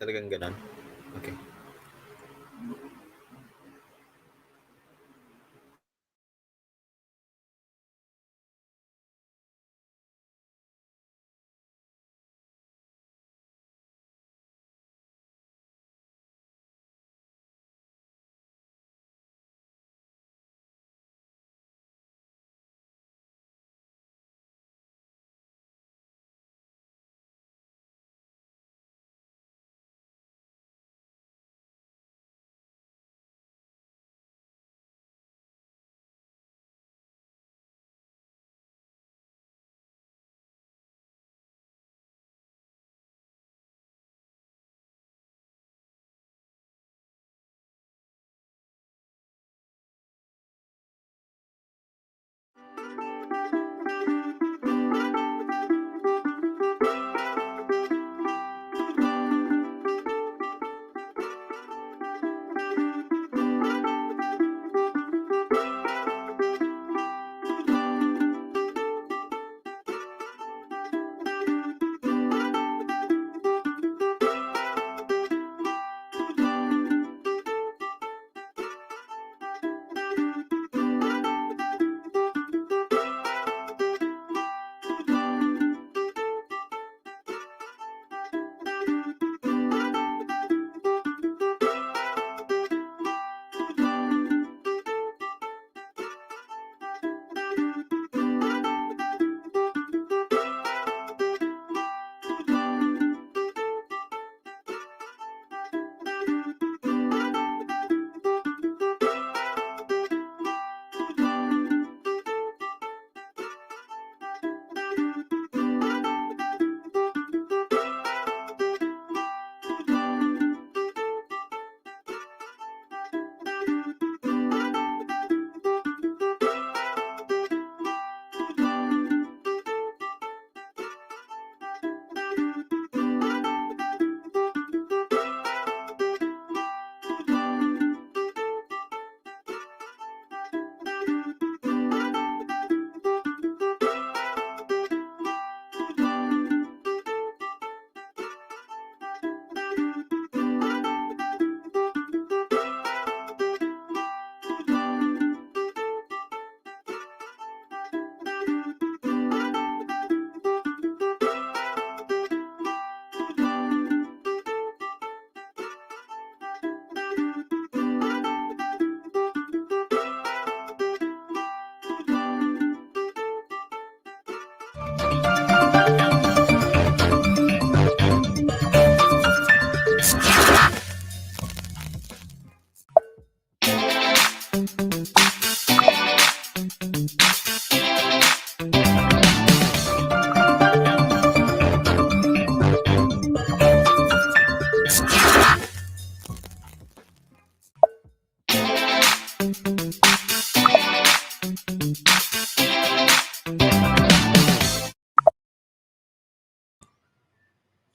Talagang ganon? Okay.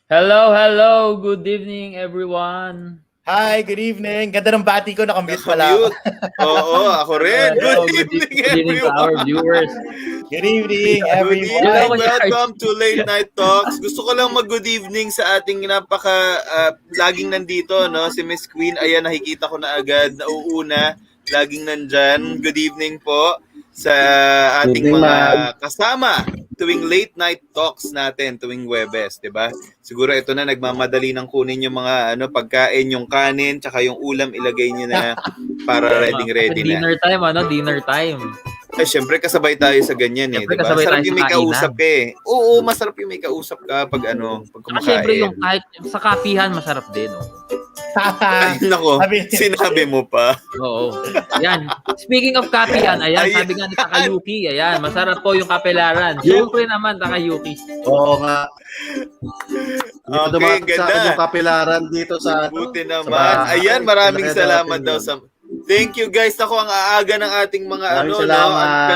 Hello. Good evening, everyone. Hi, good evening. Ganda ng bati ko, nakamute pala ako. Oo, ako rin. Good evening, to our everyone. viewers. Good evening, Good everyone. evening. Welcome to Late Night Talks. Gusto ko lang mag-good evening sa ating laging nandito, no? Si Miss Queen. Ayan, nakikita ko na agad. Nauuna. Laging nandyan. Good evening po sa ating mga kasama tuwing late night talks natin tuwing Webes, 'di ba? Siguro ito na nagmamadali ng kunin yung mga pagkain, yung kanin, tsaka yung ulam ilagay niyo na para ready na. Dinner time. Ay, syempre kasabay tayo sa ganyan eh, 'di ba? Sarap yung may kausap eh. Oo, masarap yung may kausap ka pag pag kumakain. Syempre yung kahit sa kapihan masarap din, no. Ay, nako, sinabi mo pa. Oo. Yan. Speaking of kapihan, ayan, sabi nga ni Takayuki, ayan, masarap po yung kapelaran. Syempre naman, Takayuki. Oo nga. Okay, ganda. Yung kapelaran dito sa buti naman. Ayan, maraming salamat daw sa... Thank you guys. Ako ang aaga ng ating mga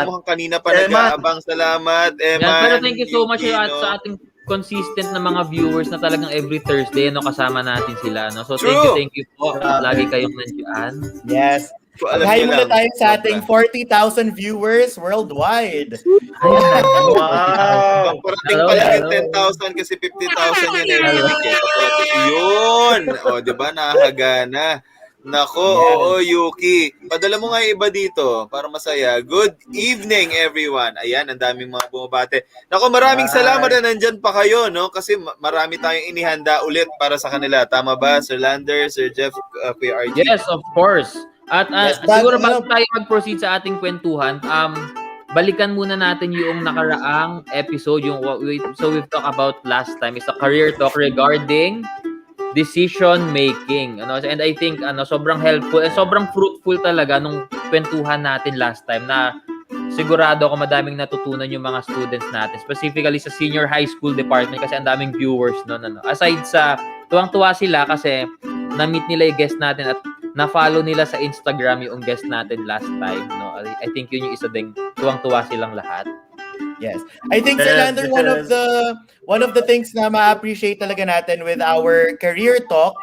mukhang kanina pa nag-aabang. Salamat, Eman. Yan, pero thank you so much sa ating consistent na mga viewers na talagang every Thursday kasama natin sila, no. So thank you po. Lagi kayong nandiyan. Yes. Alam Hi niyo muna lang. tayo sa Sobra. ating 40,000 viewers worldwide. Wow! Parating Hello, pa lang yung hello. 10,000 kasi 50,000 yun every week eh. Paparating yun! O, di ba? Nakahagana. Nako, Yes. oo, Yuki. Padala mo nga yung iba dito para masaya. Good evening, everyone. Ayan, ang daming mga bumabate. Nako, maraming salamat na nandyan pa kayo, no? Kasi marami tayong inihanda ulit para sa kanila. Tama ba, Sir Lander, Sir Jeff, Kuya RG? Yes, of course. At Yes, siguro bago- bago tayo mag-proceed sa ating kwentuhan, balikan muna natin yung nakaraang episode, yung so we've talked about last time is a career talk regarding decision making. And I think sobrang helpful and sobrang fruitful talaga nung kwentuhan natin last time na sigurado ako madaming natutunan yung mga students natin, specifically sa senior high school department kasi ang daming viewers noon. Aside sa tuwang-tuwa sila kasi na-meet nila yung guest natin at na-follow nila sa Instagram yung guest natin last time. No? I think yun yung isa ding tuwang-tuwa silang lahat. Yes. I think, Sir Lander, one of the things na ma-appreciate talaga natin with our career talk,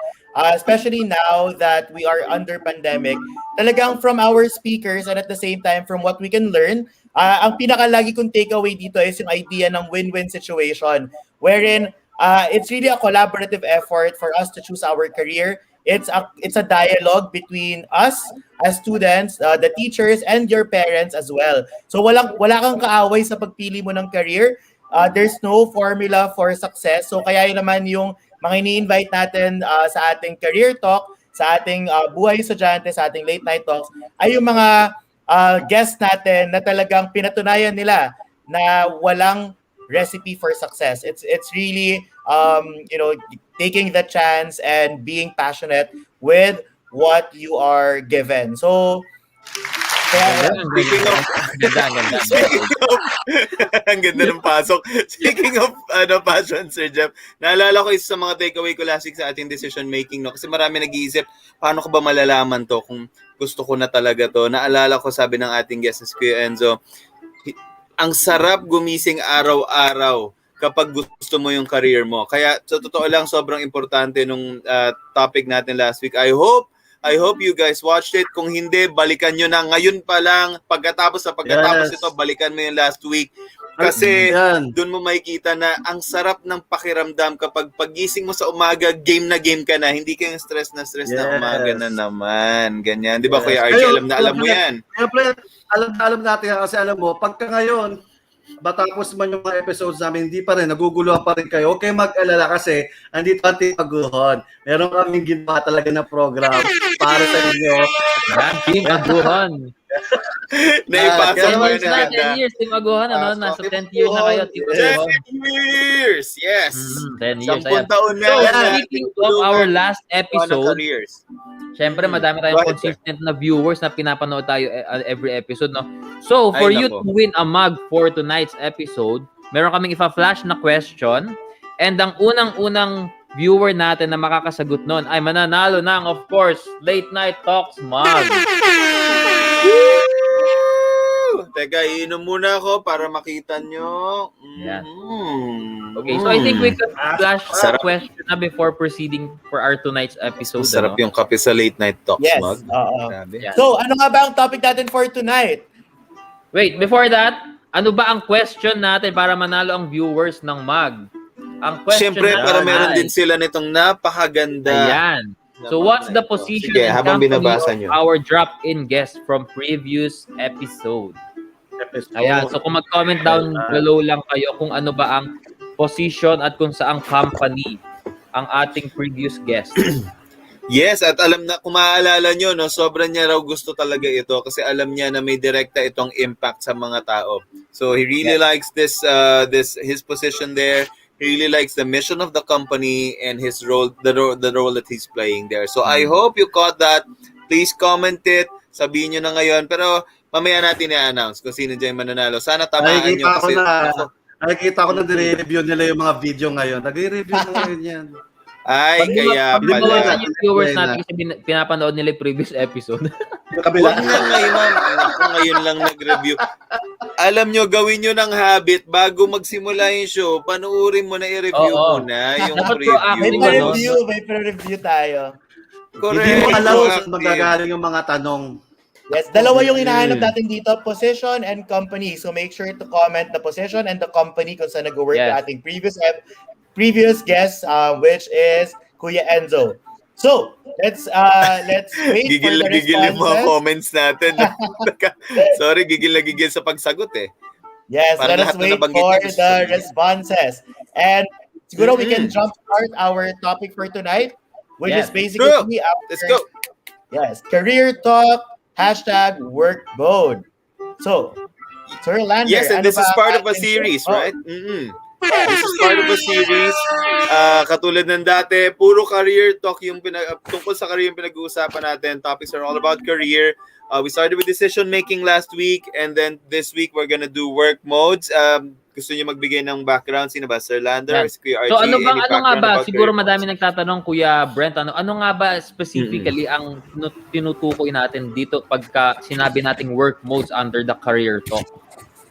especially now that we are under pandemic, talagang from our speakers and at the same time from what we can learn, ang pinakalagi kong takeaway dito is yung idea ng win-win situation wherein it's really a collaborative effort for us to choose our career. It's a dialogue between us as students, the teachers, and your parents as well. So wala kang kaaway sa pagpili mo ng career. There's no formula for success. So kaya yun naman yung mga ini-invite natin sa ating career talk, sa ating buhay estudyante, sa ating late night talks, ay yung mga guests natin na talagang pinatunayan nila na walang recipe for success. It's really taking the chance and being passionate with what you are given. So Speaking of, ang ganda ng pasok. Speaking of passion, Sir Jeff, naalala ko isa sa mga takeaway ko last week sa ating decision making, no? Kasi marami nag-iisip, paano ko ba malalaman to kung gusto ko na talaga to? Naalala ko, sabi ng ating guest, Kuya Enzo, ang sarap gumising araw-araw kapag gusto mo yung career mo. Kaya sa totoo lang, sobrang importante nung topic natin last week. I hope you guys watched it. Kung hindi, balikan nyo na. Ngayon pa lang, pagkatapos Yes. ito, balikan mo yung last week. Kasi Yan. doon mo makikita na ang sarap ng pakiramdam kapag pagising mo sa umaga, game na game ka na. Hindi ka yung stress na Yes. umaga na naman. Ganyan. Di ba, Yes. Kuya RJ? Alam mo yan. Kaya alam natin yan kasi alam mo, pagka ngayon, matapos man yung mga episodes namin, hindi pa rin, naguguluhan pa rin kayo. Okay, mag-alala kasi andito ang Team Aguhon. Meron kaming ginawa talaga na program para sa inyo. Team Aguhon. Naipasok mo yun ang ganda. 10 years, Team Aguhon. Nasa 10th year na kayo, Team 10 Aguhon. years! Yes! 10 years. 10 taon na. So, na speaking of our last episode, careers. syempre madami tayong Go ahead, consistent na viewers na pinapanood tayo every episode, no? So, for Ay, you nako. to win a mug for tonight's episode, meron kaming ipa-flash na question and ang unang-unang viewer natin na makakasagot nun ay mananalo ng, of course, Late Night Talks mug. Teka, iinom muna ako para makita nyo. Yan. Mm. Okay, so I think we could flash the Sarap. question na before proceeding for our tonight's episode. Sarap yung kape sa Late Night Talks yes. mug. Oo. Grabe. Yan. So ano nga ba ang topic natin for tonight? Wait, before that, ano ba ang question natin para manalo ang viewers ng mug? Ang question Siyempre, natin para meron ay- din sila nitong napakaganda. Ayan. So what's the position Sige, and habang company binabasa of nyo. our drop-in guest from previous episode? Ayan. So kung mag-comment down below lang kayo kung ano ba ang position at kung saang company ang ating previous guest. Yes, at alam na, kung maaalala nyo, no, sobrang niya raw gusto talaga ito kasi alam niya na may direkta itong impact sa mga tao. So he really likes this his position there. He really likes the mission of the company and his role, the role that he's playing there. So I hope you caught that. Please comment it. Sabihin nyo na ngayon. Pero mamaya natin i-announce kung sino dyan mananalo. Sana tamaan nyo kasi Nakikita ko na dire-review nila yung mga video ngayon. Nagre-review na ngayon yan. ay, kaya Pag lumawasan pala. yung viewers natin kasi pinapanood nila yung previous episode. Yung kabila. Huwag na ngayon, ako ngayon lang nag-review. Alam nyo, gawin nyo ng habit bago magsimula yung show, panuorin mo na i-review Oo. muna yung Dapat preview. May proactive, pa-review, may pa-review tayo. Correct. Hindi mo alam kung Proactive. saan magagaling yung mga tanong. Yes, dalawa yung hinahanap natin dito, position and company. So make sure to comment the position and the company kung saan nag-work yung Yes. ating previous guest, which is Kuya Enzo. So, let's wait for Gigil the na gigil yung mga responses. comments natin. Sorry, gigil na gigil sa pagsagot eh. Yes, Parang let us lahat na wait nabanggit for niya gusto the sabihin. responses. And siguro we can jumpstart our topic for tonight, which is Yes. basically Let's go. Yes, career talk, #work mode. So, Sir Lander, Yes, and ano this ba is ang part of a ating series, work right? mode? This is part of a series. Katulad ng dati, puro career talk yung tungkol sa career yung pinag-uusapan natin. Topics are all about career. We started with decision making last week, and then this week we're gonna do work modes. Gusto niyo magbigay ng background? Sino ba? Sir Lander? Yan. Si Kuya RG? So ano nga Background ba, about siguro career madami modes? nagtatanong, Kuya Brent, ano nga ba specifically ang tinutukoy natin dito pagka sinabi nating work modes under the career talk?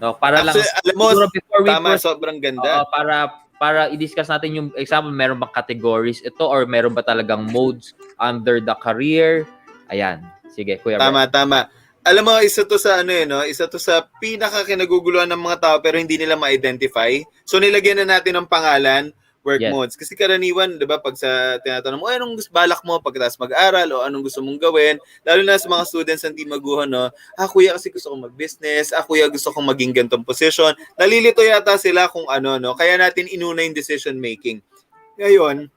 No, para lang Actually, alam mo, siguro before we tama, proceed, sobrang ganda. para i-discuss natin yung example, meron bang categories ito or meron ba talagang modes under the career? Ayan. Sige, Kuya Brent. Tama. Alam mo, isa to sa no? Isa to sa pinaka-kinaguguluhan ng mga tao pero hindi nila ma-identify. So nilagyan na natin ng pangalan, work Yes. modes. Kasi karaniwan, 'di ba, pag sa tinatanong mo, anong balak mo pagkatapos mag-aral o anong gusto mong gawin? Lalo na sa mga students ng Team Aguhon, no? Kuya, kasi gusto kong mag-business. Kuya, gusto kong maging ganitong position. Nalilito yata sila kung ano, no? Kaya natin inuna yung decision making. Ngayon,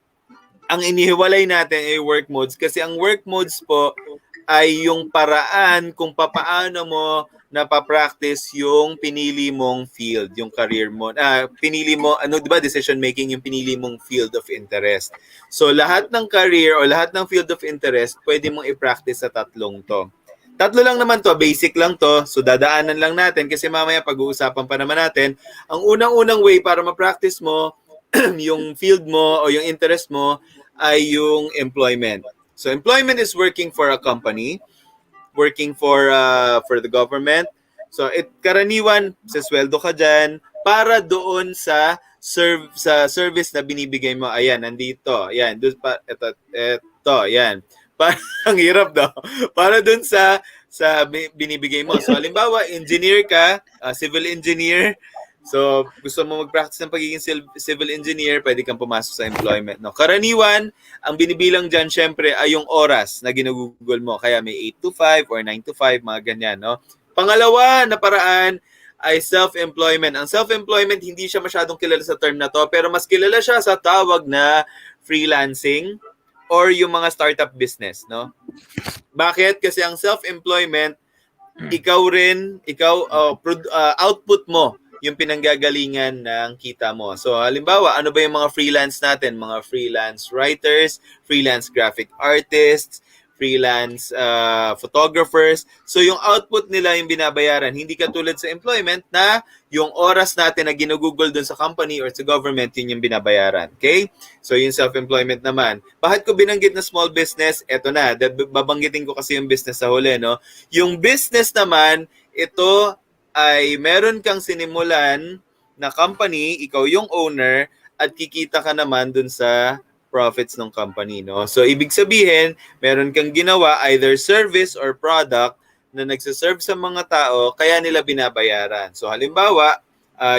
ang inihiwalay natin ay work modes kasi ang work modes po ay yung paraan kung papaano mo napapractice yung pinili mong field, yung career mo. Pinili mo, di ba, decision making, yung pinili mong field of interest. So, lahat ng career o lahat ng field of interest, pwede mong i-practice sa tatlong to. Tatlo lang naman to, basic lang to. So, dadaanan lang natin kasi mamaya pag-uusapan pa naman natin. Ang unang-unang way para ma-practice mo yung field mo o yung interest mo ay yung employment. So, employment is working for a company, working for the government. So, karaniwan, sasweldo ka dyan para doon sa service na binibigay mo. Ayan, nandito. Ayan, doon pa, ito, ayan. Ang hirap daw. Para doon sa binibigay mo. So, halimbawa, engineer ka, civil engineer. So, gusto mo mag-practice ng pagiging civil engineer, pwede kang pumasok sa employment. No? Karaniwan, ang binibilang dyan, syempre, ay yung oras na ginugugol mo. Kaya may 8 to 5 or 9 to 5, mga ganyan. No? Pangalawa na paraan ay self-employment. Ang self-employment, hindi siya masyadong kilala sa term na to, pero mas kilala siya sa tawag na freelancing or yung mga startup business. No? Bakit? Kasi ang self-employment, output mo yung pinanggagalingan ng kita mo. So, halimbawa, ano ba yung mga freelance natin? Mga freelance writers, freelance graphic artists, freelance photographers. So, yung output nila yung binabayaran. Hindi katulad sa employment na yung oras natin na ginugugol dun sa company or sa government, yun yung binabayaran. Okay? So, yung self-employment naman. Bakit ko binanggit na small business? Eto na, babanggitin ko kasi yung business sa huli, no? Yung business naman, ito ay meron kang sinimulan na company, ikaw yung owner, at kikita ka naman dun sa profits ng company, no? So, ibig sabihin, meron kang ginawa either service or product na nagsaserve sa mga tao, kaya nila binabayaran. So, halimbawa,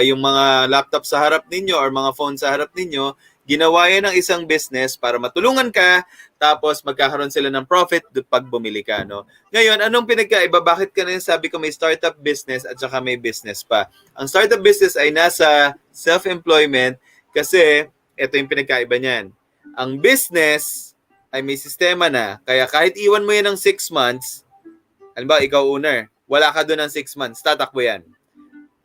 yung mga laptop sa harap ninyo or mga phone sa harap ninyo, ginawa yan ng isang business para matulungan ka, tapos magkakaroon sila ng profit pag bumili ka, no? Ngayon, anong pinagkaiba? Bakit ka na sabi ko may startup business at saka may business pa? Ang startup business ay nasa self-employment kasi ito yung pinagkaiba niyan. Ang business ay may sistema na, kaya kahit iwan mo yan ng 6 months, halimbawa, ikaw owner, wala ka doon ng 6 months, tatakbo yan.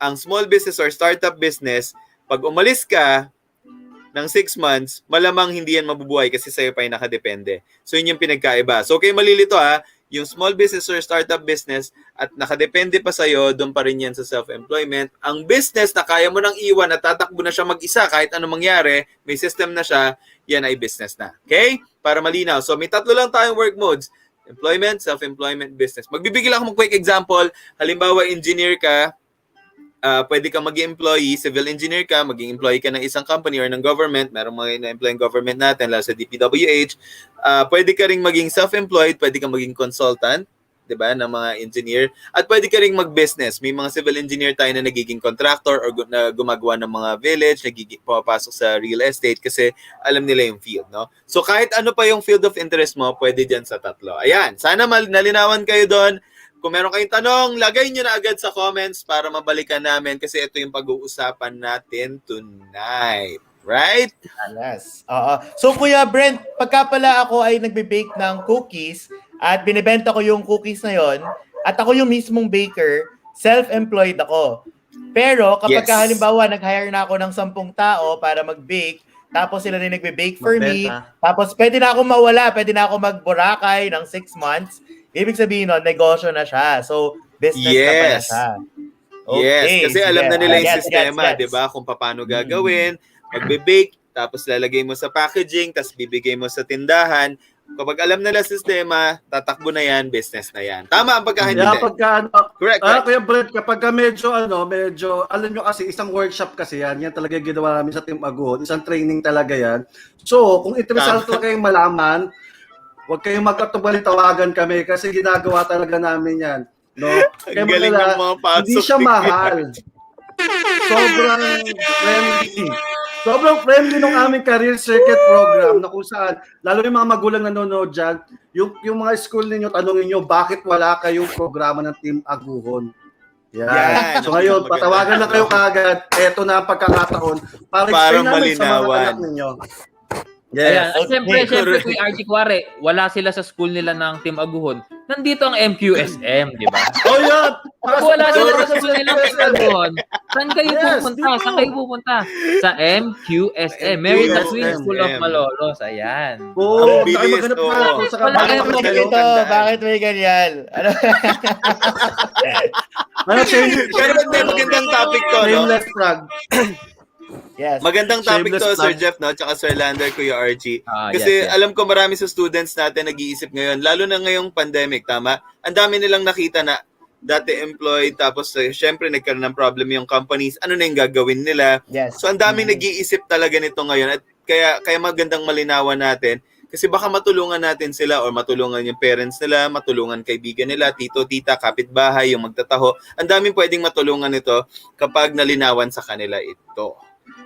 Ang small business or startup business, pag umalis ka ng 6 months, malamang hindi yan mabubuhay kasi sa'yo pa yung nakadepende. So, yun yung pinagkaiba. So, okay, malilito ha, yung small business or startup business at nakadepende pa sa'yo, doon pa rin yan sa self-employment. Ang business na kaya mo nang iwan at tatakbo na siya mag-isa kahit ano mangyari, may system na siya, yan ay business na. Okay? Para malinaw. So, may tatlo lang tayong work modes. Employment, self-employment, business. Magbibigay lang ako ng quick example. Halimbawa, engineer ka, pwede kang maging employee, civil engineer ka, maging employee ka ng isang company or ng government, merong mga na-employ ng government natin, lalo sa DPWH. Pwede ka ring maging self-employed, pwede kang maging consultant, 'di ba, ng mga engineer. At pwede ka ring mag-business. May mga civil engineer tayo na nagiging contractor or na gumagawa ng mga village, pumapasok sa real estate kasi alam nila yung field, no? So kahit ano pa yung field of interest mo, pwede diyan sa tatlo. Ayan, sana nalinawan kayo doon. Kung meron kayong tanong, lagay nyo na agad sa comments para mabalikan namin kasi ito yung pag-uusapan natin tonight. Right? Yes. So Kuya Brent, pagka pala ako ay nagbe-bake ng cookies at binibenta ko yung cookies na yon at ako yung mismong baker, self-employed ako. Pero kapag halimbawa nag-hire na ako ng 10 tao para mag-bake, tapos sila rin nagbe-bake for me, tapos pwede na ako mawala, pwede na ako mag-Boracay ng 6 months, ibig sabihin nun, negosyo na siya. So, business na pala siya. Okay, yes, kasi alam na nila yung sistema, yes. 'di ba? Kung paano gagawin, magbe-bake, tapos lalagay mo sa packaging, tapos bibigay mo sa tindahan. Kapag alam nila sistema, tatakbo na yan, business na yan. Tama ang pagkakaintindi. Correct. Kuya Brent, kapag medyo, alam nyo kasi, isang workshop kasi yan talaga yung ginawa namin sa Team Aguhon, isang training talaga yan. So, kung interesado talaga kayong malaman, huwag kayong magkatubali, tawagan kami kasi ginagawa talaga namin yan. No? Ang galing ng mga pasok. Hindi siya mahal. Sobrang friendly ng aming career circuit program na kung saan, lalo yung mga magulang nanonood dyan, yung mga school ninyo, tanongin nyo, bakit wala kayong programa ng Team Aguhon? Yan. So ngayon, patawagan na kayo kagad, eto na ang pagkakataon para explain namin sa mga anak ninyo. Yes. Ayan. Siyempre, Kuya RG, kuwari, wala sila sa school nila ng Team Aguhon. Nandito ang MQSM, di ba? Oh, yan! Pag wala sila sa school nila ng Team Aguhon, saan kayo pupunta? Saan kayo pupunta? Sa MQSM, Merida Twin School of Malolos. Ayan. Oo, bilis to. Bakit may ganyan? Pero magandang topic to, no? Nameless frog. Yes. Magandang topic to, Sir Jeff, no? Tsaka Sir Lander, Kuya Archie. Kasi alam ko marami sa students natin nag-iisip ngayon, lalo na ngayong pandemic, tama? Ang dami nilang nakita na dati employed, tapos syempre nagkaroon ng problem yung companies, ano na yung gagawin nila. Yes. So ang dami nag-iisip talaga nito ngayon. At kaya magandang malinawan natin kasi baka matulungan natin sila or matulungan yung parents nila, matulungan kaibigan nila, tito, tita, kapitbahay, yung magtataho. Ang daming pwedeng matulungan nito kapag nalinawan sa kanila ito.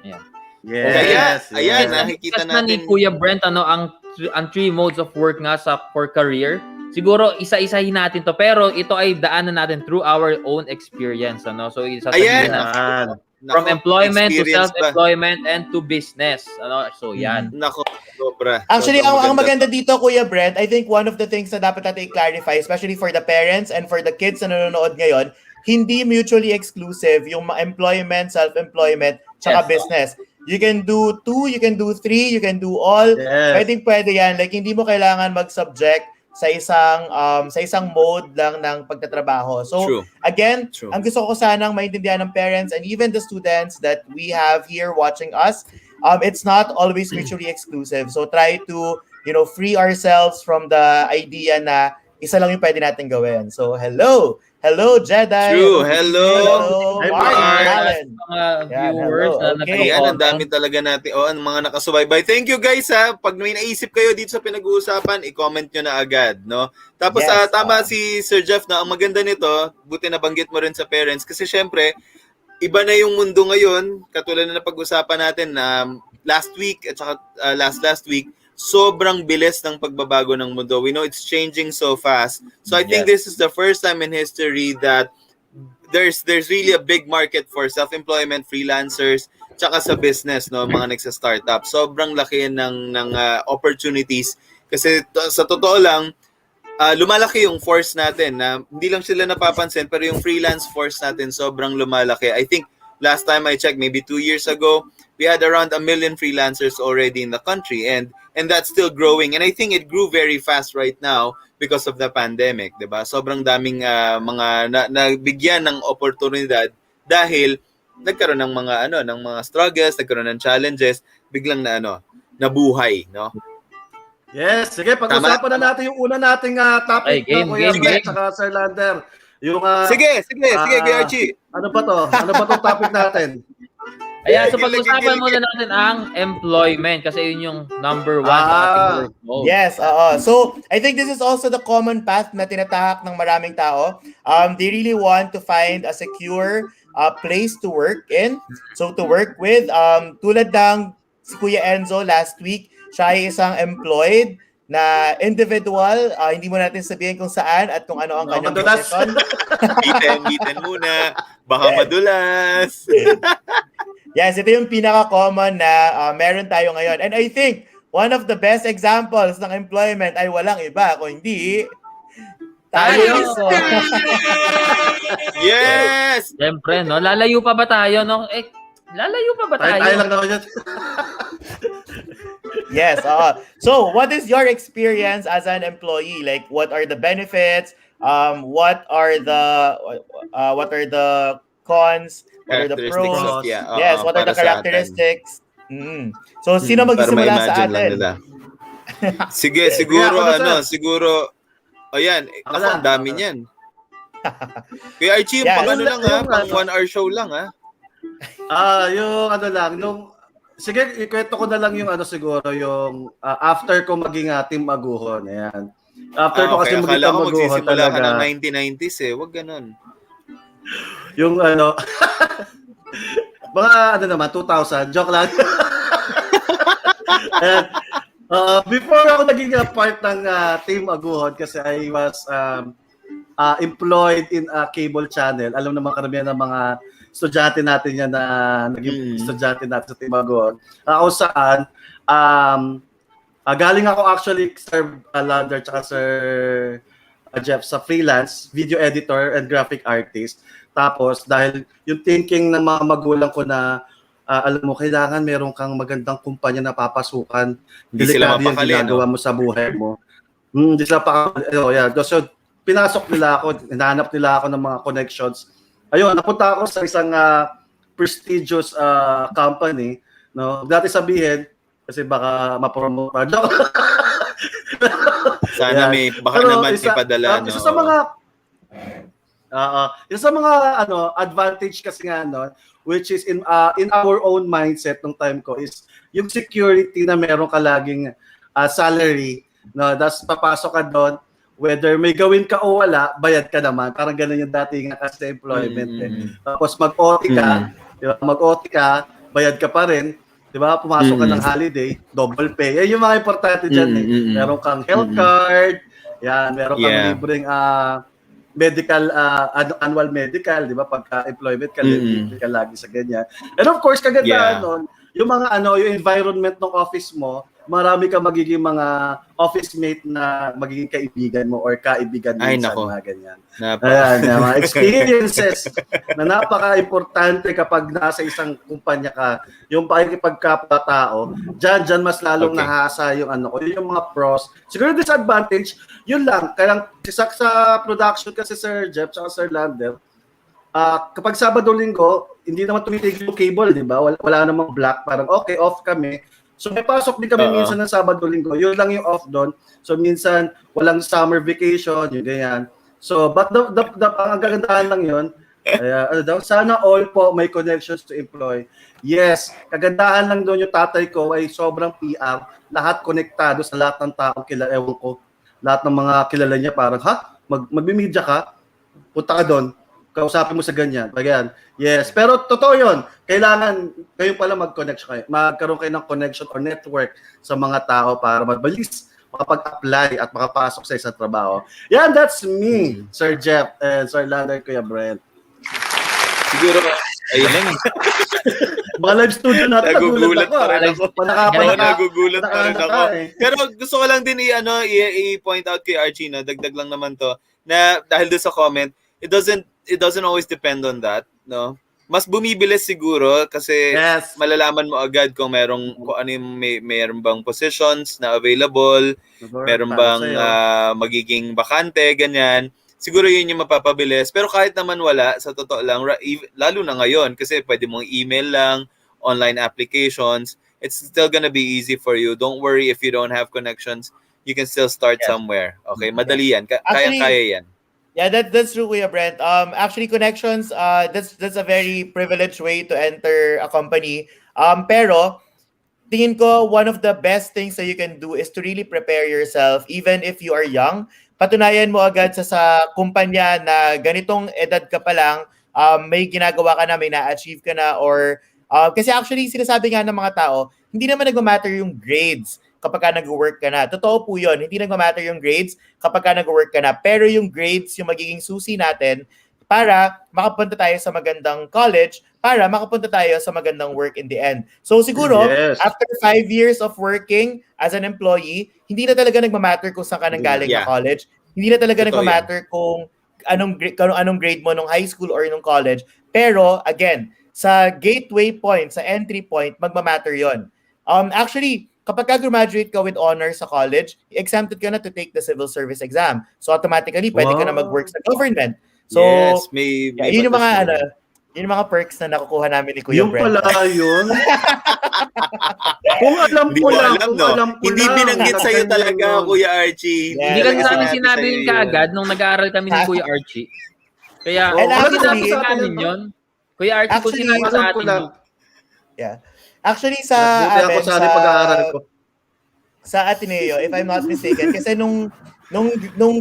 Ayan. Yes. Ayan, nakikita natin. Ni Kuya Brent, ang 3 modes of work nga for career. Siguro isa-isahin natin to, pero ito ay daanan natin through our own experience, ano? So isasabihin natin from employment to self-employment and to business, ano? So yan. Nako, sobra. Actually, ang maganda dito, Kuya Brent, I think one of the things na dapat natin i-clarify, especially for the parents and for the kids na nanonood ngayon, hindi mutually exclusive yung employment, self-employment, tsaka business. You can do 2, you can do 3, you can do all. Yes. Pwede yan. Like, hindi mo kailangan mag-subject sa isang mode lang ng pagtatrabaho. So, again, ang gusto ko sanang maintindihan ng parents and even the students that we have here watching us, it's not always mutually exclusive. So, try to, free ourselves from the idea na isa lang yung pwede natin gawin. So, hello, Jedi. True. Hello. Mark. Mga viewers na ang dami talaga natin. Ang mga nakasubaybay. Thank you guys ha. Pag may naisip kayo dito sa pinag-uusapan, i-comment nyo na agad, no? Tapos tama si Sir Jeff na ang maganda nito, buti nabanggit mo rin sa parents kasi syempre, iba na yung mundo ngayon, katulad na napag-usapan natin na last week at saka last week, sobrang bilis ng pagbabago ng mundo. We know it's changing so fast. So I think this is the first time in history that there's really a big market for self-employment, freelancers, tsaka sa business, no, mga nagsa-startup. Sobrang laki ng opportunities kasi sa totoo lang, lumalaki yung force natin na hindi lang sila napapansin pero yung freelance force natin sobrang lumalaki. I think last time I checked, maybe 2 years ago, we had around 1 million freelancers already in the country and that's still growing. And I think it grew very fast right now because of the pandemic, 'di ba? Sobrang daming mga nabigyan ng oportunidad dahil nagkaroon ng mga struggles, nagkaroon ng challenges, biglang nabuhay, no? Yes, sige, pag-usapan na natin yung una nating topic na Kuya Brent at Sir Lander. Yung Sige, Kuya Archie. Ano ba 'to? Ano ba 'tong topic natin? Ayan, so pag-usapan muna natin ang employment kasi yun yung number 1 sa ating work mode. Yes, so I think this is also the common path na tinatahak ng maraming tao. They really want to find a secure place to work in. So to work with, tulad ng si Kuya Enzo last week, siya ay isang employed na individual. Hindi mo natin sabihin kung saan at kung ano ang kanyang Madulas. position. Bitin muna. Baka madulas. Yes, ito yung pinaka-common na meron tayo ngayon. And I think one of the best examples ng employment ay walang iba, kung hindi tayo. Yes! Siyempre, no? Lalayo pa ba tayo, no? Lalayo pa ba tayo? Tayo lang naman yun. Yes. So, what is your experience as an employee? Like, what are the benefits? What are the cons? What are the Characteristics pros? of, yeah. Yes. What are para the sa characteristics? So, sino Para magsisimula sa ma-imagine lang atin? nila. Sige, siguro, Yeah, siguro, ayan, ako, ang dami niyan. Kaya Archie, Yeah. pang ano lang pang 1 hour show lang Yung ano lang, sige, ikwento ko na lang yung siguro, yung after ko maging Team Aguhon. Ayan. After ko kasi maging Akala Team ko Aguhon magsisimula ka talaga. ng 1990s Wag ganun. Yung mga naman, 2000. Joke lang. Ayan. Before ako naging part ng Team Aguhon kasi I was employed in a cable channel. Alam naman karamihan ng mga estudyante natin yan na naging estudyante natin sa Team Aguhon. Ako saan, galing ako actually, Sir Lander tsaka Sir Jeff, sa freelance, video editor and graphic artist. Tapos, dahil yung thinking ng mga magulang ko na, alam mo, kailangan meron kang magandang kumpanya na papasukan. Hindi sila Delikado yung mapakali, ginagawa mo sa buhay mo. Hindi sila pakakali. So, pinasok nila ako, hinahanap nila ako ng mga connections. Ayun, napunta ako sa isang prestigious company. No? Dati sabihin, kasi baka ma-promote. Sana may, baka pero naman ipadala. Isa sa mga, isa sa mga advantage kasi nga, which is in our own mindset nung time ko is yung security na meron ka laging salary. No? Tapos papasok ka doon, whether may gawin ka o wala, bayad ka naman. Parang ganun yung dating kasi employment. Tapos mag-OT ka, diba? Mag-OT ka, bayad ka pa rin. Diba? Pumasok ka ng holiday, double pay. Yan yung mga importante dyan. Meron kang health card, yan, meron kang libreng medical, annual medical, diba? Pagka-employment ka, libre ka lagi sa ganyan. And of course, kagandahan nun, yung mga yung environment ng office mo, marami ka magiging mga office mate na magiging kaibigan mo or kaibigan mo sa mga ganyan. Ayan, mga experiences na napaka-importante kapag nasa isang kumpanya ka, yung pakikipagkapwa-tao, dyan mas lalong nahasa yung yung mga pros. Siguro disadvantage, yun lang. Kaya sa production kasi Sir Jeff at Sir Lander, kapag Sabado-Linggo, hindi naman tumitigil yung cable, di ba? Wala namang black, parang okay, off kami. So may pasok din kami minsan ng Sabado-Linggo. Yun lang yung off doon. So minsan walang summer vacation, yun ganyan. So but ang kagandahan lang yun. Sana all po may connections to employ. Yes, kagandahan lang doon yung tatay ko ay sobrang PR. Lahat konektado sa lahat ng tao kilala, ewan ko. Lahat ng mga kilala niya parang, magmi-media ka? Punta ka doon. Kausapin mo sa ganyan. Bagyan. Yes. Pero totoo yun. Kailangan kayo pala magkaroon kayo ng connection or network sa mga tao para mabilis makapag-apply at makapasok sa isang trabaho. Yan, that's me, Sir Jeff and Sir Lander, Kuya Brent. Siguro, ayun lang. Mga live studio natin, nagugulat pa rin ako. Nagugulat pa rin ako. Pero gusto ko lang din i-point out kay Archie, dagdag lang naman to, na dahil doon sa comment, it doesn't always depend on that, no? Mas bumibilis siguro kasi malalaman mo agad kung ano yung mayroon bang positions na available, meron bang magiging bakante, ganyan. Siguro yun yung mapapabilis. Pero kahit naman wala, sa totoo lang, lalo na ngayon, kasi pwede mong email lang, online applications, it's still gonna be easy for you. Don't worry if you don't have connections. You can still start somewhere. Okay? Madali yan. Kaya yan. Yeah, that's true, Kuya Brent. Actually, connections, that's a very privileged way to enter a company. Pero tingin ko, one of the best things that you can do is to really prepare yourself, even if you are young. Patunayan mo agad sa kumpanya na ganitong edad ka pa lang, may ginagawa ka na, may na-achieve ka na, or kasi actually, sinasabi nga ng mga tao, hindi naman nagmamatter yung grades kapag ka nag-work ka na. Totoo po yun, hindi nagmamatter yung grades kapag ka nag-work ka na. Pero yung grades, yung magiging susi natin para makapunta tayo sa magandang college, para makapunta tayo sa magandang work in the end. So siguro, Yes. after 5 years of working as an employee, hindi na talaga nagmamatter kung saan ka nanggaling na Yeah. college. Hindi na talaga Totoo nagmamatter kung anong grade mo nung high school or nung college. Pero again, sa gateway point, sa entry point, magmamatter yon. Actually, kapag ka-graduate ka with honors sa college, exempted ka na to take the civil service exam. So automatically, pwede ka na Wow. mag-work sa government. So, Yes, may yun yung mga batas yun yung mga perks na nakukuha namin ni Kuya Yung Brent. pala yun. Kung alam Hindi ko mo lang, alam, kung no? alam ko Hindi lang. binanggit sa'yo Ganyan talaga, yun. Kuya Archie. Yeah. Hindi kasi talaga namin sinabi sinabi sa'yo yun yun. kaagad nung nag-aaral kami ni Kuya Archie. Kaya, Oh, And wala actually, sinabi sa sa atin amin yun, yun. Kuya Archie, kung Actually, sinabi sa alam ko atin lang. yun. Yeah. Actually, sa Nagbuti ako amin, sa pag-aaral ko. sa Ateneo, if I'm not mistaken, kasi nung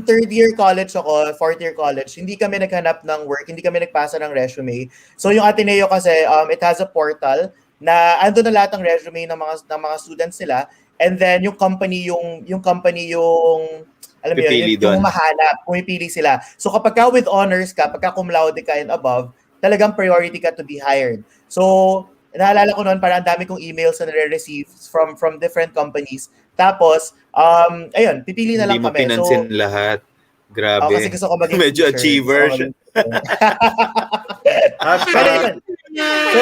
third year college ako, fourth year college, hindi kami naghanap ng work, hindi kami nagpasa ng resume. So yung Ateneo kasi, it has a portal na ando na lahat ng resume ng mga students nila, and then yung company yung alam mo yun, Pipili yung doon. mahanap, pumipili sila. So kapag ka with honors ka, pagka cum laude ka and above, talagang priority ka to be hired. So naalala ko noon, parang ang dami kong emails na nare-receive from different companies. Tapos, ayun, pipili na Hindi lang mo kami. pinansin So, lahat. Grabe. kasi gusto ko maging Medyo teacher. achiever. Gusto ko maging Pero yun. So,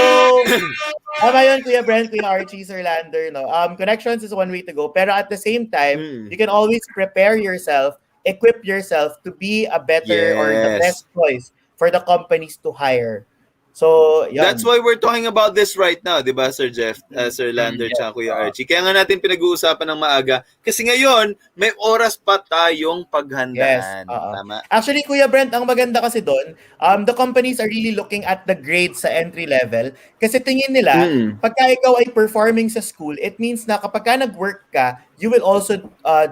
tama yun, Kuya Brent, Kuya Archie, Sir Lander, no? Connections is one way to go. Pero at the same time, you can always prepare yourself, equip yourself to be a better or the Yes. best choice for the companies to hire. So, yun. That's why we're talking about this right now, di ba, Sir Jeff, Sir Lander, yes. tsaka Kuya Archie. Kaya nga natin pinag-uusapan ng maaga. Kasi ngayon, may oras pa tayong paghandaan. Yes, oo. Tama? Actually, Kuya Brent, ang maganda kasi doon, the companies are really looking at the grades sa entry level. Kasi tingin nila, pagka ikaw ay performing sa school, it means na kapag ka nag-work ka, you will also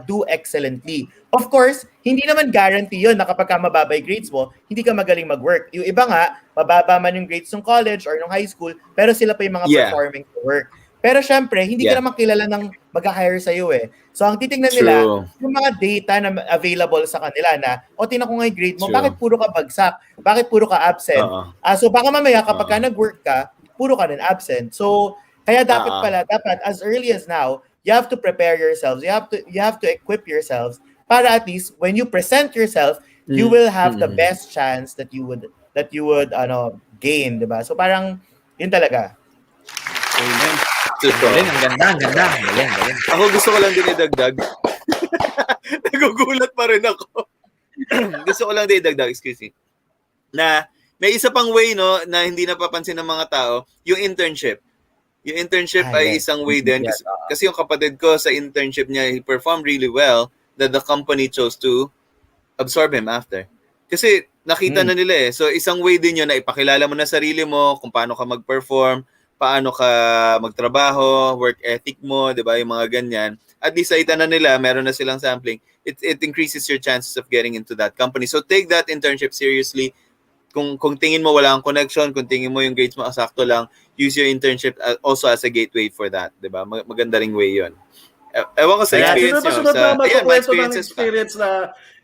do excellently. Of course, hindi naman guarantee yun na kapag ka mababa yung grades mo, hindi ka magaling mag-work. Yung iba nga, mababa man yung grades ng college or ng high school, pero sila pa yung mga performing to work. Pero syempre, hindi ka naman kilala ng mag-hire sa'yo eh. So ang titingnan nila, yung mga data na available sa kanila na, tingnan ko nga yung grade mo, bakit puro ka bagsak? Bakit puro ka absent? So baka mamaya kapag ka nag-work ka, puro ka rin absent. So kaya dapat as early as now, you have to prepare yourselves. You have to equip yourselves para at least when you present yourself, you will have the best chance that you would gain, 'di ba? So parang yun talaga. Amen. Galing, ang ganda. Galing. Ako gusto ko lang din idagdag. Nagugulat pa rin ako. Gusto ko lang din idagdag, excuse me. Na may isa pang way, no, na hindi napapansin ng mga tao, yung internship. Yung internship ay isang way din. Kasi yung kapatid ko sa internship niya, he performed really well that the company chose to absorb him after. Kasi nakita na nila eh. So isang way din yun na ipakilala mo na sarili mo, kung paano ka mag-perform, paano ka magtrabaho, work ethic mo, di ba, yung mga ganyan. At least nakita na nila, meron na silang sampling. It increases your chances of getting into that company. So take that internship seriously. Kung tingin mo wala kang connection, kung tingin mo yung grades mo asakto lang, use your internship also as a gateway for that, di ba? Maganda ring way yun. Ewan ko sa experience nyo. Sino ba Ayan, my masunod ng experiences pa. experience na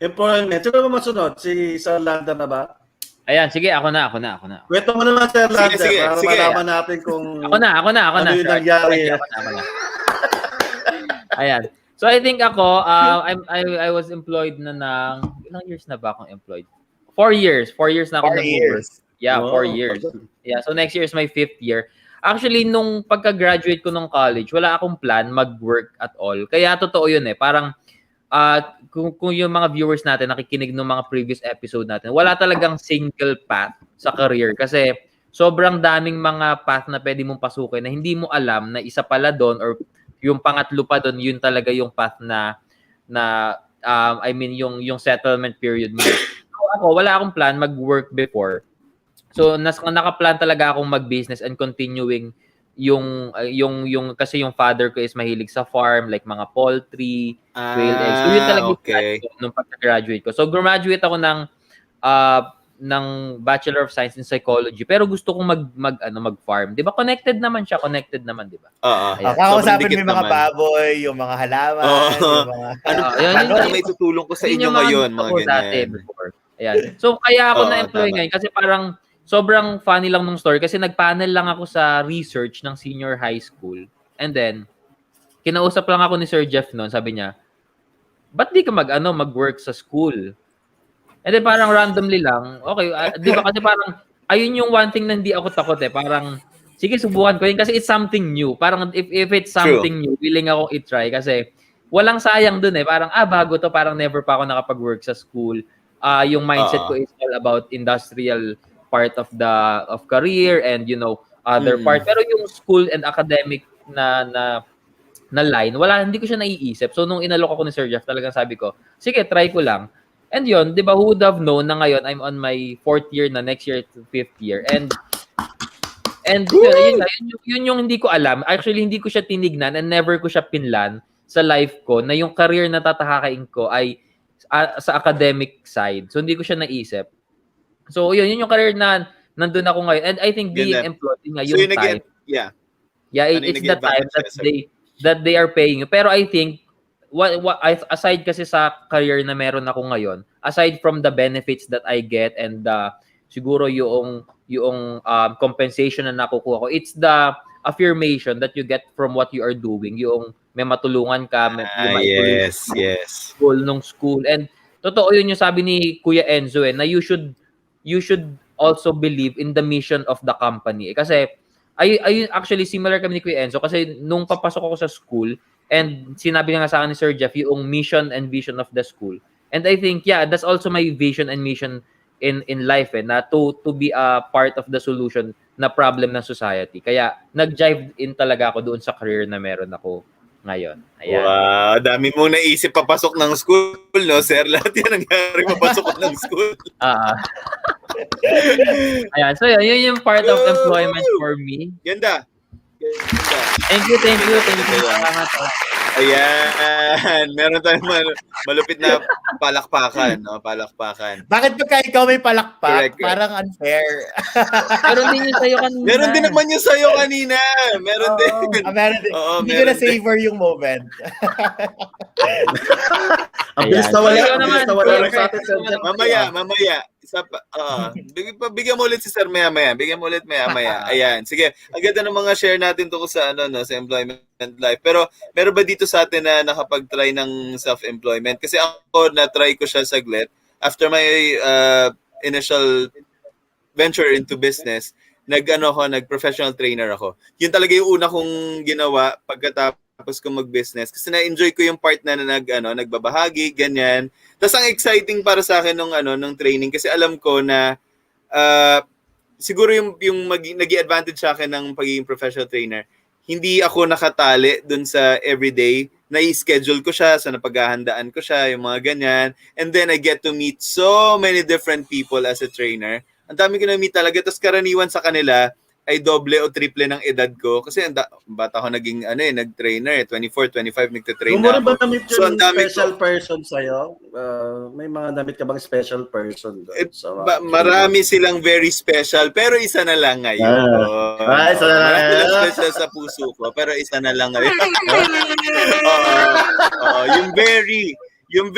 employment? Sino ba masunod? Si Sir Lander na ba? Ayan, sige, ako na. Kwento mo naman, Sir Lander, Sige, para sige. malaman natin kung Ako na. ano yung nangyari. Ako na. Ayan. So I think ako, I was employed na ng, ilang years na ba akong employed? 4 years. 4 years na ako nag-work. Yeah, 4 years. Yeah, so next year is my 5th year. Actually, nung pagka-graduate ko ng college, wala akong plan mag-work at all. Kaya totoo yun eh. Parang, kung yung mga viewers natin nakikinig ng mga previous episode natin, wala talagang single path sa career. Kasi sobrang daming mga path na pwede mong pasukin na hindi mo alam na isa pala doon or yung pangatlo pa doon, yun talaga yung path na I mean, yung settlement period mo. ako, wala akong plan mag-work before. So, nakaplan talaga akong mag-business and continuing yung kasi yung father ko is mahilig sa farm, like mga poultry, quail eggs. So, yun talaga yung plan Okay. ko nung pagka-graduate ko. So, graduate ako ng Bachelor of Science in Psychology, pero gusto kong mag-farm. 'Di ba? Connected naman, 'di ba? Oo. Ayan. Kakausapin mo dikit yung mga naman. baboy, yung mga halaman, Oo. yung mga... Ano Ano? may tutulong ko sa Yun inyo yung mga ngayon, gusto mga ko dati ganyan. before. Ayan. So, kaya ako Oo, na-employ tama. ngayon kasi parang sobrang funny lang nung story kasi nag-panel lang ako sa research ng senior high school. And then, kinausap lang ako ni Sir Jeff noon. Sabi niya, ba't di ka mag-work sa school? And then parang randomly lang, okay, di ba kasi parang, ayun yung one thing na hindi ako takot eh. Parang, sige, subukan ko yun kasi it's something new. Parang if it's something new, willing ako i-try kasi walang sayang dun eh. Parang, bago to, parang never pa ako nakapag-work sa school. Yung mindset ko is all about industrial part of career and other part. Pero yung school and academic na line, hindi ko siya naiisip. So nung inalok ako ni Sir Jeff, talagang sabi ko, sige, try ko lang. And yun, 'di ba, who would have known na ngayon I'm on my 4th year na, next year to 5th year. And yun yung hindi ko alam. Actually, hindi ko siya tinignan and never ko siya pinlan sa life ko na yung career na tatahakain ko ay sa academic side. So hindi ko siya naisip. So yun yung career na nandun ako ngayon. And I think being employed nga yung time. Yeah, it's the time that they are paying you. Pero I think aside kasi sa career na meron ako ngayon, aside from the benefits that I get and siguro yung compensation na nakukuha ko, it's the affirmation that you get from what you are doing. Yung may matulungan ka, yes. goal nung school. And totoo yun yung sabi ni Kuya Enzo na you should also believe in the mission of the company. Kasi ay actually similar kami ni Kuya Enzo kasi nung papasok ako sa school and sinabi nga sa akin ni Sir Jeff yung mission and vision of the school. And I think that's also my vision and mission in life na to be a part of the solution na problem ng society. Kaya nag-jive in talaga ako doon sa career na meron ako ngayon. Ayan. Wow, dami mong naisip papasok ng school, no? Sir, lahat yan nangyari papasok ko ng school. Ayan, so yun yung part of employment for me. Ganda. Thank you. Salamat. Ayan, meron tayong malupit na palakpakan, no? Palakpakan. Bakit pagka ikaw may palakpak? Correct. Parang unfair. Meron din yung sa'yo kanina. Meron din naman yung sa'yo kanina. Meron din. Meron din. Oo, Hindi ko meron na-savor yung moment. Ang bilis na wala lang sa atin, Sir Jeff. Mamaya. Bigyan mo ulit si Sir maya-maya. Ayan. Sige, ang ganda ng mga share natin tungkol sa sa employment life. Pero meron ba dito sa atin na nakapag-try ng self-employment? Kasi ako na-try ko siya saglit after my initial venture into business. Nag-professional trainer ako. Yun talaga yung una kong ginawa pagkatapos ko mag-business kasi na-enjoy ko yung part na nagbabahagi, ganyan. Tapos ang exciting para sa akin nung training kasi alam ko na siguro yung nag-i-advantage sa akin ng pagiging professional trainer, hindi ako nakatali dun sa everyday. Na-schedule ko siya, sa napaghahandaan ko siya, yung mga ganyan. And then I get to meet so many different people as a trainer. Ang dami ko na-meet talaga. Tapos karaniwan sa kanila ay doble o triple ng edad ko. Kasi bata ko naging nag-trainer 24, 25 nagte-train na Mo rin ba ako. na-meet So, yung ang dami special ko. person sa'yo? May mga na-meet ka bang special person? Marami silang very special, pero isa na lang ngayon. Isa na lang. Marami silang special sa puso ko, pero isa na lang ngayon. yung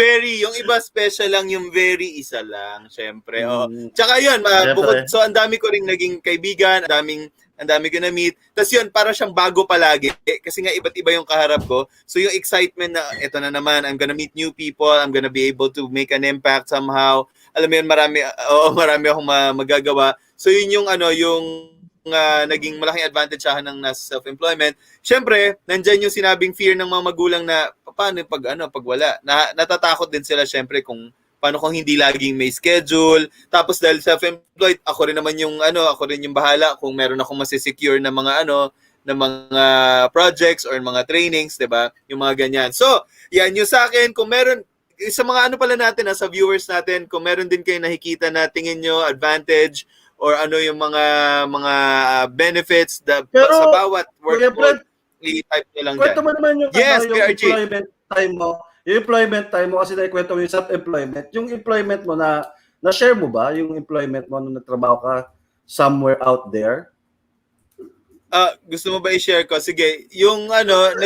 iba special lang, yung very isa lang, syempre. Tsaka yun, bukod, so ang dami ko ring naging kaibigan, ang dami ko na-meet. Tapos yun, para siyang bago palagi. Kasi nga iba't iba yung kaharap ko. So yung excitement na, eto na naman, I'm gonna meet new people, I'm gonna be able to make an impact somehow. Alam mo yun, marami akong magagawa. So yun yung naging malaking advantage sa akin ng nasa self-employment. Siyempre, nandyan yung sinabing fear ng mga magulang na paano pag wala. Natatakot din sila siyempre kung paano kung hindi laging may schedule. Tapos dahil self-employed, ako rin yung bahala kung meron akong masisecure na mga na mga projects or mga trainings, 'di ba? Yung mga ganyan. So, yan yung sa akin kung meron sa mga ano pala natin, sa viewers natin, kung meron din kayo nakikita na tingin nyo advantage or ano yung mga benefits Pero, sa bawat Kuya workload, Brad, i-type nyo lang kwento dyan. mo naman yung, Yes, yung Kuya RG. employment time mo. Yung employment time mo, kasi naikwento mo yung self-employment. Yung employment mo na-share mo ba? Yung employment mo nung nagtrabaho ka somewhere out there? Gusto mo ba i-share ko? Sige, yung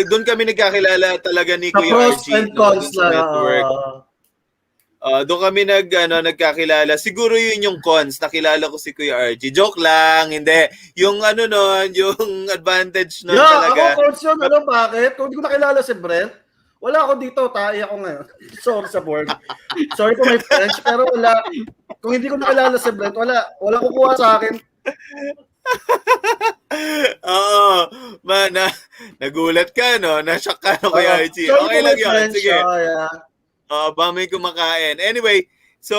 doon kami nagkakilala talaga ni Sa Kuya pros RG, and no, cons dun sa lang. network. Doon kami nagkakilala. Siguro yun yung cons. Nakilala ko si Kuya RG. Joke lang, hindi. Yung yung advantage nun talaga. Ako cons yun. Alam bakit? Kung hindi ko nakilala si Brent, wala ako dito. Tayo ako ngayon. Sorry sa board. Sorry to my French, pero wala. Kung hindi ko nakilala si Brent, wala kukuha sa akin. Oo. Nagulat ka, no? Na-shock ka, no, Kuya RG. Sorry Okay to lang my yun. French. Sige. Yeah. Ba may kumakain. Anyway, so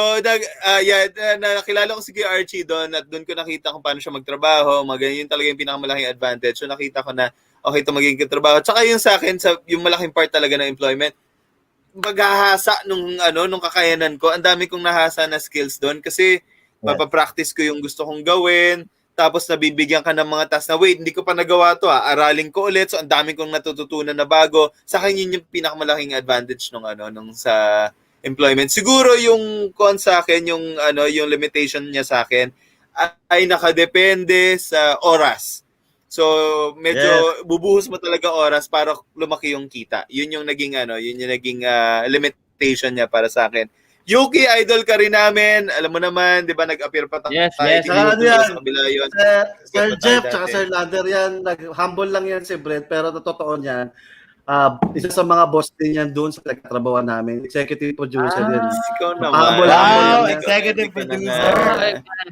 nakilala ko si Kuya Archie doon at doon ko nakita kung paano siya magtrabaho. Yun talaga yung pinakamalaking advantage. So nakita ko na okay ito magiging trabaho. Tsaka yung sa akin, yung malaking part talaga ng employment, maghahasa nung kakayanan ko. Ang dami kong nahasa na skills doon kasi mapapractice ko yung gusto kong gawin. Tapos nabibigyan ka ng mga task na, wait, hindi ko pa nagawa to, aralin ko ulit. So ang dami kong natututunan na bago. Sa akin yun yung pinakamalaking advantage nung sa employment. Siguro yung con sa akin, yung limitation niya sa akin ay nakadepende sa oras. So medyo bubuhos mo talaga oras para lumaki yung kita. Yun yung naging limitation niya para sa akin. Yuki, idol ka rin namin. Alam mo naman, di ba, nag-appear pa tayo Yes. dito sa kabila yun. Sir Jeff, tsaka Sir Lander yan, humble lang yan si Brent, pero totoo niyan, isa sa mga boss din yan doon sa nagtatrabaho namin. Executive producer din. Ikaw naman. Humble Wow, yan. executive Ikaw na producer. nga.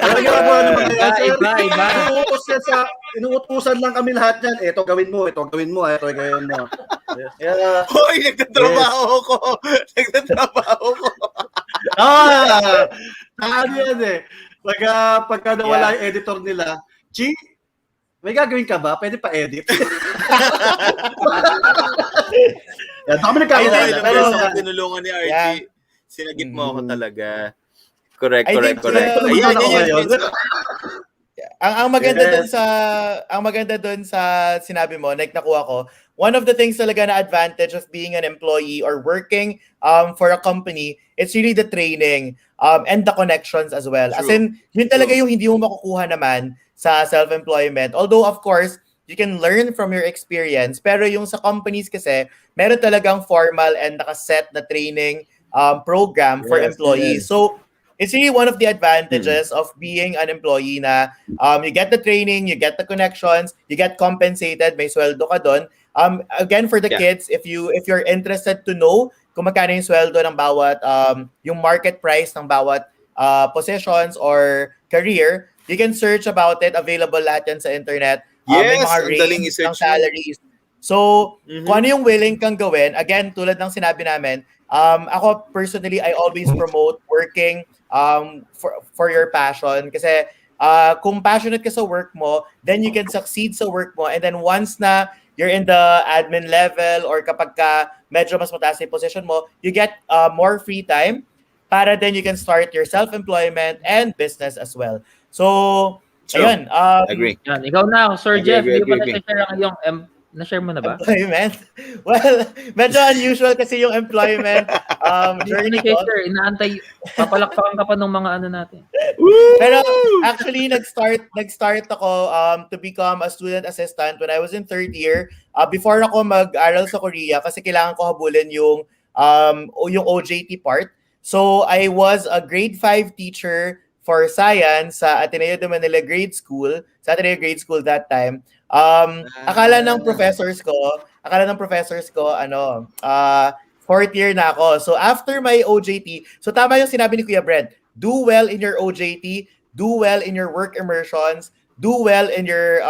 Ano ginagawa naman yan, sir? Iba. Inuutusan lang kami lahat yan. Ito gawin mo, ito gawin mo. Yeah. Hoy, nagtatrabaho ko. Nagtatrabaho ko. Ano yan eh. Pagka nawala yung editor nila, Chi, may gagawin ka ba? Pwede pa edit. Yan, kami nagkakilala. Ilang Pero, beses ako tinulungan ni Archie. Sinagip mo ako talaga. Correct. Ayan. Ang maganda doon sa sinabi mo, nakuha ko, one of the things talaga na advantage of being an employee or working for a company, it's really the training and the connections as well. True. As in, yun talaga yung hindi mo makukuha naman sa self-employment. Although, of course, you can learn from your experience, pero yung sa companies kasi, meron talagang formal and nakaset na training program for employees. So, it's really one of the advantages of being an employee na you get the training, you get the connections, you get compensated, may sweldo ka doon. Again, for the kids, if you're interested to know kung magkano yung sweldo ng bawat yung market price ng bawat positions or career, you can search about it. Available lahat yan sa internet. May mga range ng salaries. So, kung ano yung willing kang gawin, again, tulad ng sinabi namin, ako personally, I always promote working for your passion. Kasi kung passionate ka sa work mo, then you can succeed sa work mo. And then once na you're in the admin level or kapag ka medyo mas mataas yung position mo, you get more free time para then you can start your self-employment and business as well. So, ayun. Agree. Yan, ikaw na, Sir Jeff, Agree. hindi pa na-share yung na-share mo na ba? Employment? Well, medyo unusual kasi yung employment journey ko. Sir, inaantay, papalakpakan ka pa ng mga ano natin. Pero actually, nag-start ako to become a student assistant when I was in third year. Before ako mag-aral sa Korea kasi kailangan ko habulin yung OJT part. So, I was a grade 5 teacher for science sa Ateneo de Manila Grade School, that time. Akala ng professors ko, fourth year na ako. So after my OJT, so tama yung sinabi ni Kuya Brent, do well in your OJT, do well in your work immersions, do well in your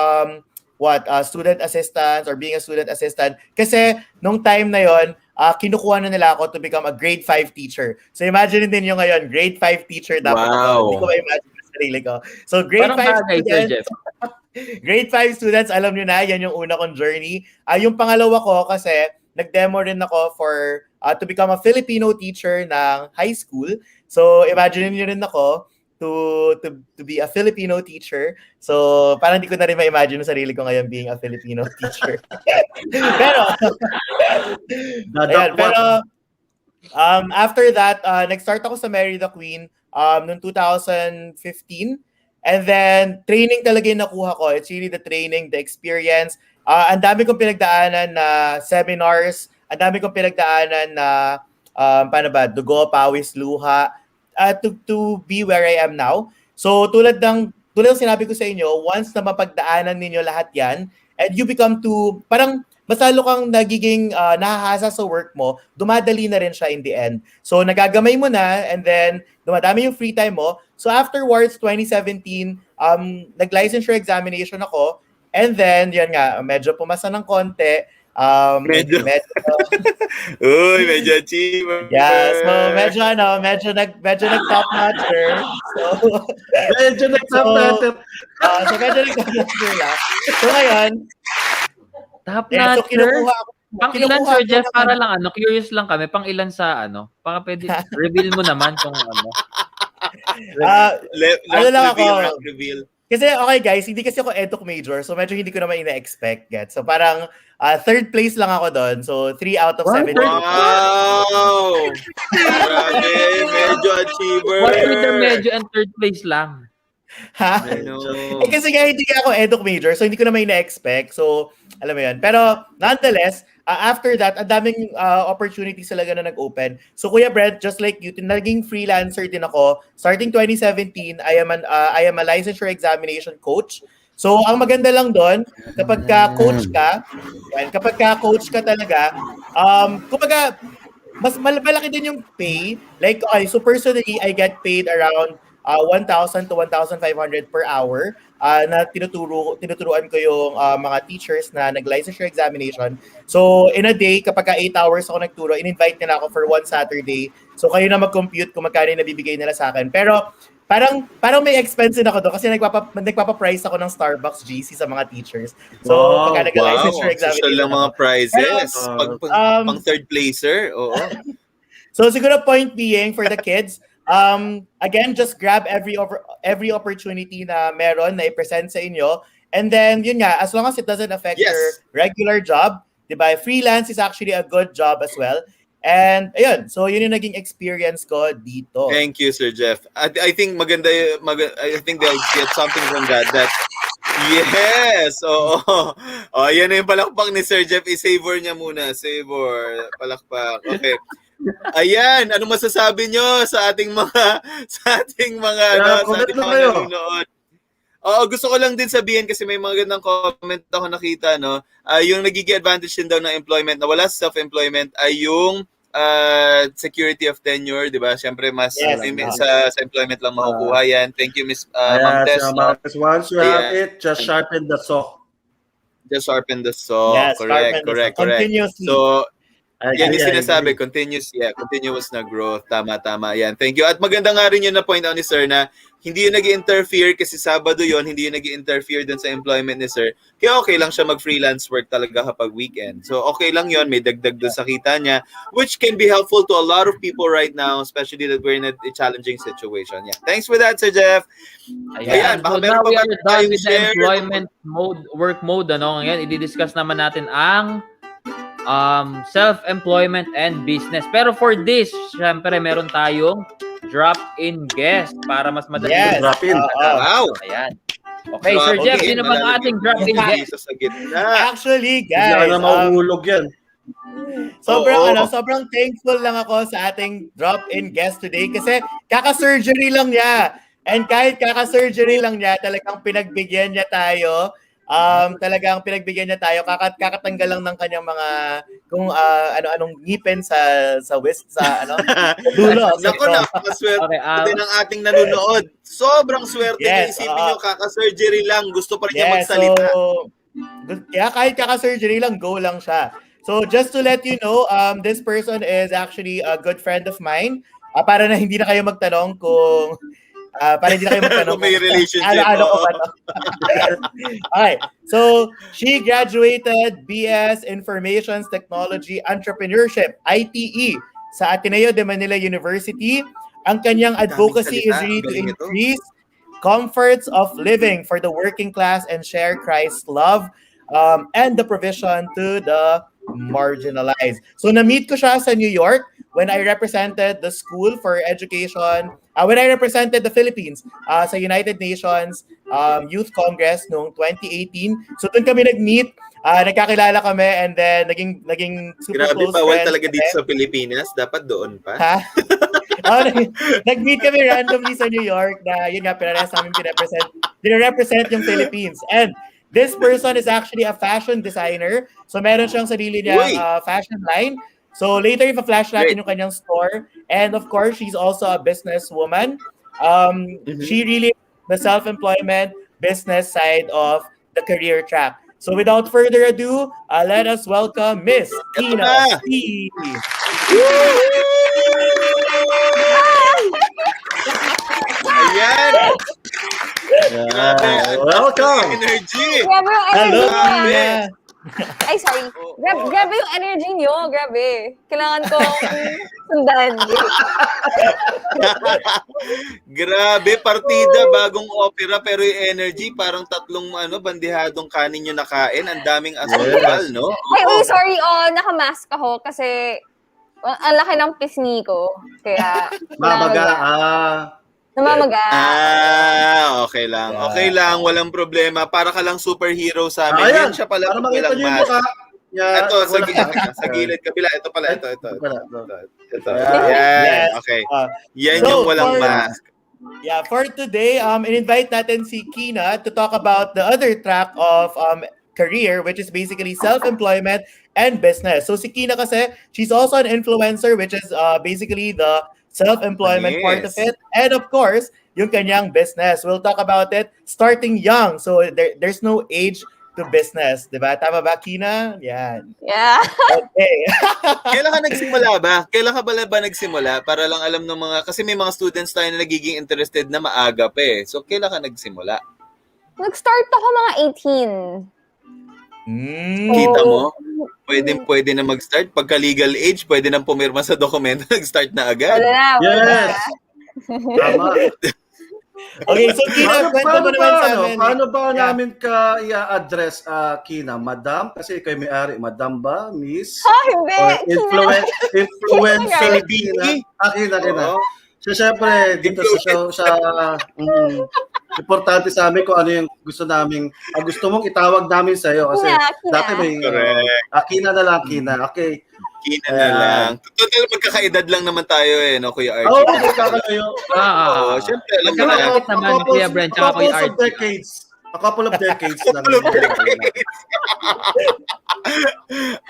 student assistants or being a student assistant. Kasi nung time na yon, kinukuha na nila ako to become a grade 5 teacher. So imagine din yung ngayon, grade 5 teacher dapat ako. Hindi ko ma-imagine sa sarili ko. So grade 5 students, grade 5 students, alam nyo na, yan yung una kong journey. Yung pangalawa ko kasi, nag-demo rin ako for to become a Filipino teacher ng high school. So imagine niyo rin ako to be a Filipino teacher. So parang hindi ko na rin ma-imagine yung sarili ko ngayon being a Filipino teacher. Pero ayan, pero after that, nag-start ako sa Mary the Queen noong 2015. And then, training talaga yung nakuha ko. It's really the training, the experience. Ang dami kong pinagdaanan na seminars. Ang dami kong pinagdaanan na, dugo, pawis, luha, to be where I am now. So, tulad ng sinabi ko sa inyo, once na mapagdaanan ninyo lahat yan, and you become parang mas lalo kang nagiging nahahasa sa work mo, dumadali na rin siya in the end. So, nagagamay mo na, and then, dumadami yung free time mo. So, afterwards, 2017, nag-licensure examination ako, and then, yun nga, medyo pumasa ng konti. Medyo. Uy, medyo achiever. Yeah, so medyo nag-top notcher. So, medyo nag-top notcher. So, medyo nag-top notcher lang. So, ngayon, Top yeah, so notcher? Pang ilan, Sir Jeff? ko Para lang, curious lang kami. Pang ilan sa, baka pwede, reveal mo naman kung Reveal. Kasi, okay guys, hindi kasi ako eduk major, so medyo hindi ko naman ina-expect, get. So, parang, third place lang ako doon. So, 3 out of 7. Wow! Grabe, medyo achiever. What with the medyo and third place lang? Ha? Kasi nga hindi ako eduk major, so hindi ko naman ina-expect. So, alam mo yun. Pero, nonetheless, after that, ang daming opportunities talaga na nag-open. So, Kuya Brent, just like you, naging freelancer din ako. Starting 2017, I am a licensure examination coach. So, ang maganda lang doon, kapag ka-coach ka talaga, kumbaga, mas malaki din yung pay. Like, okay, so personally, I get paid around 1,000 to 1,500 per hour na tinuturuan ko yung mga teachers na nag-licensure examination. So, in a day, kapag 8 hours ako nagturo, in-invite nila ako for one Saturday. So, kayo na mag-compute kung magkano yung nabibigay nila sa akin. Pero, parang may expense din ako doon kasi nagpapa-price ako ng Starbucks GC sa mga teachers. So, pagka nag-licensure examination. Social lang mga prizes. Pang third placer. Oo. So, siguro point being for the kids, again, just grab every opportunity na meron na i-present sa inyo. And then, yun nga, as long as it doesn't affect your regular job, diba? Freelance is actually a good job as well. And, ayun, so yun yung naging experience ko dito. Thank you, Sir Jeff. I think I think they'll get something from that. Yes! Oo. Yan na yung palakpak ni Sir Jeff. I-savor niya muna. Savor. Palakpak. Okay. Ayan, ano masasabi nyo sa ating mga nanonood? Oo, gusto ko lang din sabihin kasi may mga gandang comment ako nakita, no? Yung nagiging advantage din daw ng employment na wala sa self-employment ay yung security of tenure, di ba? Siyempre, mas sa employment lang makukuha yan. Thank you, Miss Ma'am Tess. Once you have it, just sharpen the saw. Just sharpen the saw. Yes, correct. Continuously. So, yan yung sinasabi, continuous na growth. Tama, yan. Thank you. At maganda nga rin yun na point out ni Sir na hindi yun nag-interfere kasi Sabado yun, hindi yun nag-interfere dun sa employment ni Sir. Kaya okay lang siya mag-freelance work talaga kapag weekend. So okay lang yun, may dagdag dun sa kita niya, which can be helpful to a lot of people right now, especially that we're in a challenging situation. Yeah. Thanks for that, Sir Jeff. Ayan. So now we are done with the employment mode, work mode. Ngayon, i-discuss naman natin ang self-employment and business. Pero for this, syempre meron tayong drop-in guest para mas madali. Yes. Drop-in. Wow. Ayan. Okay, Sir Jeff, sino bang ating drop-in guest? Sa gitna. Actually, guys, Hindi na mauulog yan. Sobrang thankful lang ako sa ating drop-in guest today kasi kaka-surgery lang niya. And kahit kaka-surgery lang niya, talagang pinagbigyan niya tayo. Kakatanggal lang ng kanyang mga kung ano-anong ngipin sa dulo. Nako na, swerte din ang ating nanonood. Sobrang swerte niya, isipin niyo kaka-surgery lang, gusto pa rin niya magsalita. Kaya kahit kaka-surgery lang, go lang siya. So just to let you know, this person is actually a good friend of mine. Para na hindi na kayo magtanong Para hindi na kayo magtanong May relationship. ano ko ba to. Okay. So, she graduated BS Information Technology Entrepreneurship, ITE, sa Ateneo de Manila University. Ang kanyang advocacy is really to increase comforts of living for the working class and share Christ's love and the provision to the marginalized. So na-meet ko siya sa New York when I represented the school for education, when I represented the Philippines sa United Nations Youth Congress noong 2018. So doon kami nag-meet, nagkakilala kami, and then naging super Grabe, close bawal friends talaga kami. dito sa Pilipinas. Dapat doon pa. Ha? Nag-meet kami randomly sa New York na yun nga, pinares namin pinarepresent yung Philippines. And this person is actually a fashion designer. So meron siyang sarili niyang fashion line. So later, ipa-flash natin yung kanyang store. And of course, she's also a businesswoman. She really the self-employment business side of the career track. So without further ado, let us welcome Miss Tina C. Ayan! Grabe, Welcome! energy! Grabe yung Hello, energy niyo. Tina. Ay, sorry. Grabe yung energy niyo. Grabe. Kailangan ko sundan. Grabe, partida, bagong opera, pero yung energy, parang tatlong bandihadong kanin yung nakain. Ang daming asukal, no? Ay, sorry. Nakamask ako kasi ang laki ng pisngi ko. Kaya, Mabaga. namamaga. Okay lang. Okay lang, walang problema. Para ka lang superhero sa amin. Ayan, Yan siya pala. para makita niyo yung mukha. Ito, sa gilid kabila. Ito pala, ito. Yeah. Yan, okay. Yan yung walang for- mask. Yeah, for today, in-invite natin si Kina to talk about the other track of career, which is basically self-employment and business. So si Kina kasi, she's also an influencer, which is basically the self-employment part of it. And of course, yung kanyang business. We'll talk about it starting young. So there's no age to business. Diba? Tama ba, Kina? Yan. Yeah. Okay. Kailan ka nagsimula ba? Kailan ka ba nagsimula? Para lang alam ng mga, kasi may mga students tayo na nagiging interested na maaga pa eh. So, kailan ka nagsimula? Nag-start ako mga 18. Kita mo? Pwede na mag-start. Pagka legal age, pwede nang pumirma sa dokumento, nag-start na agad. Wala na. Yes! Tama. Okay, so Kina, kwento mo naman sa amin. Paano ba namin ka i-address, Kina? Madam? Kasi kayo may-ari. Madam ba? Miss? Hindi. Or influencer? Kina. Kina. So, syempre, dito sa importante sa amin kung ano yung gusto namin, gusto mong itawag namin sa iyo kasi Kina. dati may Kina na lang, Kina. Okay. Kina na lang. Total, magkakaedad lang naman tayo eh, no, Kuya Archie? Oo, magkakalayo. Oo, syempre, alam mo na. Bakit naman, Kuya Brent, tsaka Kuya Archie? A couple of decades lang.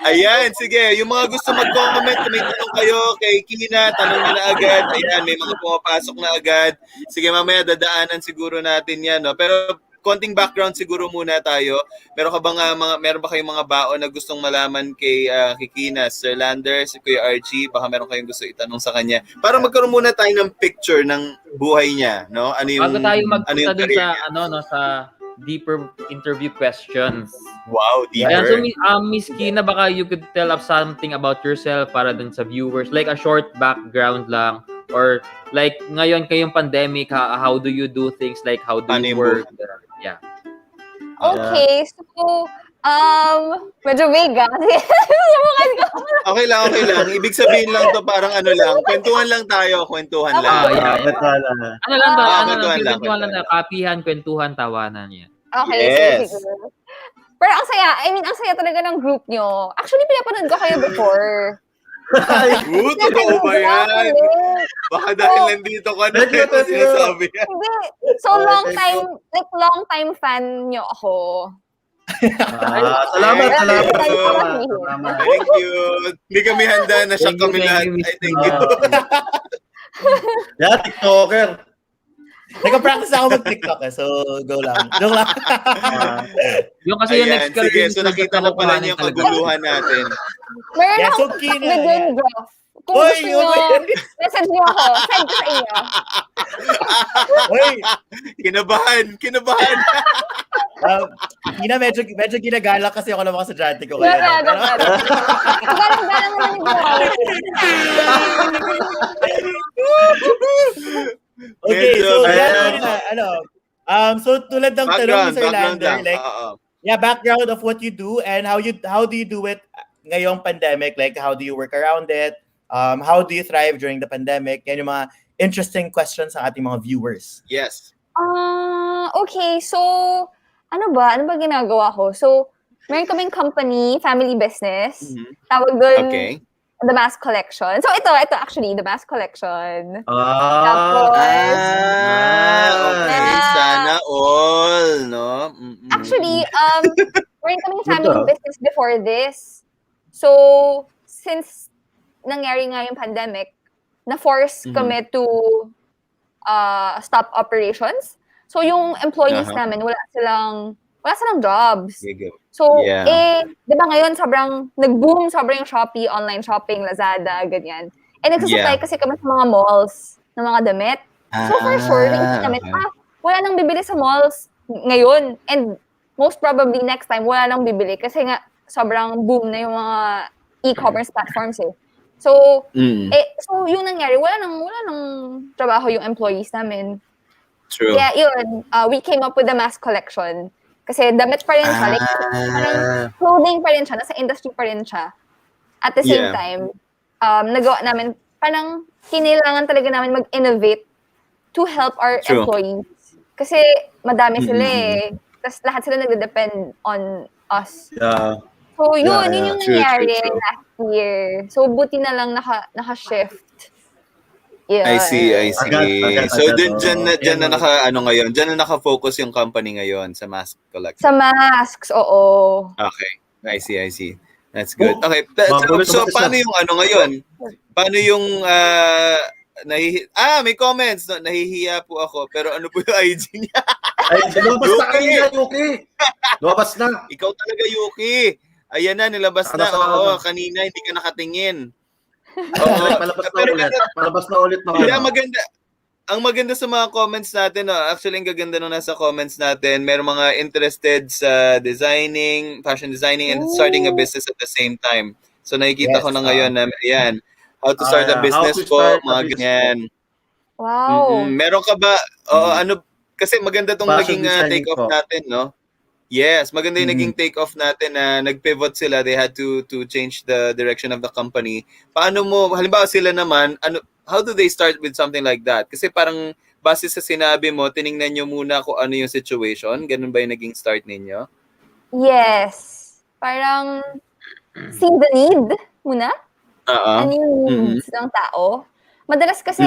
Ayan, sige. Yung mga gusto mag-comment, kung may tanong kayo kay Kina, tanong nyo na agad. Ayan, may mga pumapasok na agad. Sige, mamaya dadaanan siguro natin yan. No? Pero konting background siguro muna tayo. Meron ba kayong mga baon na gustong malaman kay Kina, Sir Lander, si Kuya Archie? Baka meron kayong gusto itanong sa kanya. Para magkaroon muna tayo ng picture ng buhay niya. No? Ano yung, Bago tayo magpunta yung dun career sa, sa deeper interview questions. Wow, deeper. Ayan, so Miss Kina, baka you could tell us something about yourself para dun sa viewers, like a short background lang, or like ngayon kayong pandemic, how do you do things, like how do you work? Yeah. Okay, so, medyo vague Subukan ko. Okay lang. Ibig sabihin lang to parang kwentuhan lang tayo, kwentuhan lang. Ano lang to? Kwentuhan lang. Kapihan, kwentuhan, tawanan yan. Okay, Yes. sige. Pero ang saya, ang saya talaga ng group nyo. Actually, pinapanood ko kayo before. Totoo ba yan? Baka dahil nandito ka na ito sinasabi yan. Hindi. So, long time fan nyo ako. Salamat. Thank you. Hindi kami handa na siya kami lahat. I thank you. Yeah, TikToker. Nagka-practice ako mag-TikTok so go lang. Joke lang. Yung kasi yung Ayan, next sige, so nakita ko pala niya yung kaguluhan natin. Meron Yeah, so akong Kina, video graph. Kung Oy, gusto nyo, message nyo ako. Send ko sa inyo. Uy, Kinabahan. Ina, medyo ginagala kasi ako ng mga estudyante ko. Gala, Pero, gala. Gala mo naman okay, Medyo, so medyo. so tulad ng tanong ni Sir Background Lander, lang. like, Oo. background of what you do and how do you do it ngayong pandemic? Like, how do you work around it? How do you thrive during the pandemic? Yan yung mga interesting questions sa ating mga viewers. Yes. Okay, so, ano ba ginagawa ko? So, meron kaming company, family business. Tawag doon, Okay. The Mask Collection. So, ito actually, The Mask Collection. Ah, Okay. Yeah. Sana all, no? Actually, meron kaming Good, family ah. business before this. So, since nangyari nga yung pandemic, na-force kami to stop operations. So, yung employees namin, wala silang jobs. So, Yeah. di ba ngayon, nag-boom sobrang yung Shopee, online shopping, Lazada, ganyan. And nagsusupply kasi kami sa mga malls ng mga damit. So, for sure, naisip namin, wala nang bibili sa malls ngayon. And most probably next time, wala nang bibili kasi nga, sobrang boom na yung mga e-commerce platforms eh. So, so yung nangyari, wala nang trabaho yung employees namin. True. Kaya yun, we came up with the Mask Collection. Kasi damit pa rin siya, like, parang clothing pa rin siya, nasa industry pa rin siya. At the same time, nagawa namin, parang kinailangan talaga namin mag-innovate to help our employees. Kasi madami sila eh. Tapos lahat sila nagde-depend on us. Yeah. So yun yung True. nangyari last year. So buti na lang naka-shift. Yeah. I see. Agad, So dyan na Yan, ngayon. Dyan na naka-focus yung company ngayon sa Mask Collection. Sa masks, oo. Okay. I see. That's good. Oh, Okay. magulo So tumakas paano na. yung ngayon? Paano yung may comments. No? Nahihiya po ako. Pero ano po yung IG niya? Ay, lumabas na Yuki! kanina, Yuki. Lumabas na. Ikaw talaga, Yuki. Ayan na, nilabas na. Oo, kanina hindi ka nakatingin. Oo. Palabas na ulit mga Kaya maganda. Ang maganda sa mga comments natin, no, actually ang gaganda nung nasa comments natin, merong mga interested sa designing, fashion designing, and starting a business at the same time. So nakikita ko na ngayon na, ayan, how to start a business po, mga ganyan. Wow. Meron ka ba, kasi maganda tong Fashion naging designing take-off po. natin, no? Yes, maganda yung naging take-off natin na nag-pivot sila. They had to change the direction of the company. Paano mo, halimbawa sila naman, how do they start with something like that? Kasi parang base sa sinabi mo, tiningnan nyo muna kung ano yung situation. Ganun ba yung naging start ninyo? Yes. Parang see the need muna. Ano yung needs ng tao. Madalas kasi,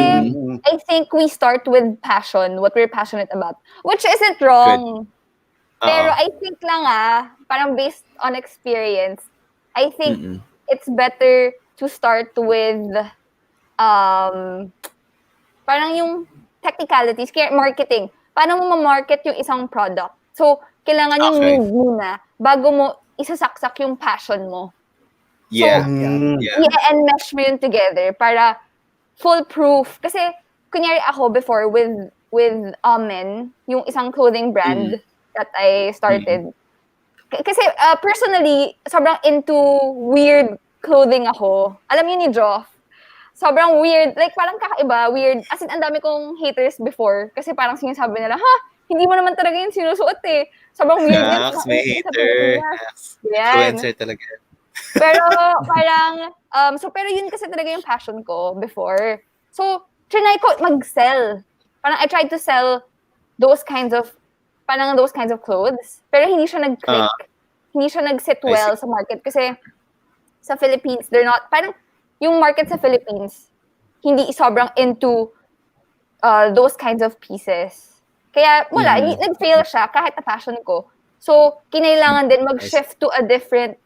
I think we start with passion, what we're passionate about. Which isn't wrong. Pero I think lang parang based on experience, I think it's better to start with parang yung technicalities, kaya marketing. Paano mo ma-market yung isang product? So, kailangan yung need muna bago mo isasaksak yung passion mo. Yeah. I-enmesh mo yun together para foolproof. Kasi, kunyari ako before with Amen, yung isang clothing brand that I started. Kasi personally, sobrang into weird clothing ako. Alam niyo ni Joff, sobrang weird. Like, parang kakaiba, weird. As in, ang dami kong haters before. Kasi parang sinasabi nila, hindi mo naman talaga yung sinusuot eh. Sobrang weird yun. May hater. Influencer talaga. Pero parang, pero yun kasi talaga yung passion ko before. So, trinay ko mag-sell. Parang I tried to sell those kinds of clothes. Pero hindi siya nag-click. Hindi siya nag-sit well sa market. Kasi sa Philippines, they're not, parang yung market sa Philippines, hindi sobrang into those kinds of pieces. Kaya wala, nag-fail siya kahit na passion ko. So, kinailangan din mag-shift to a different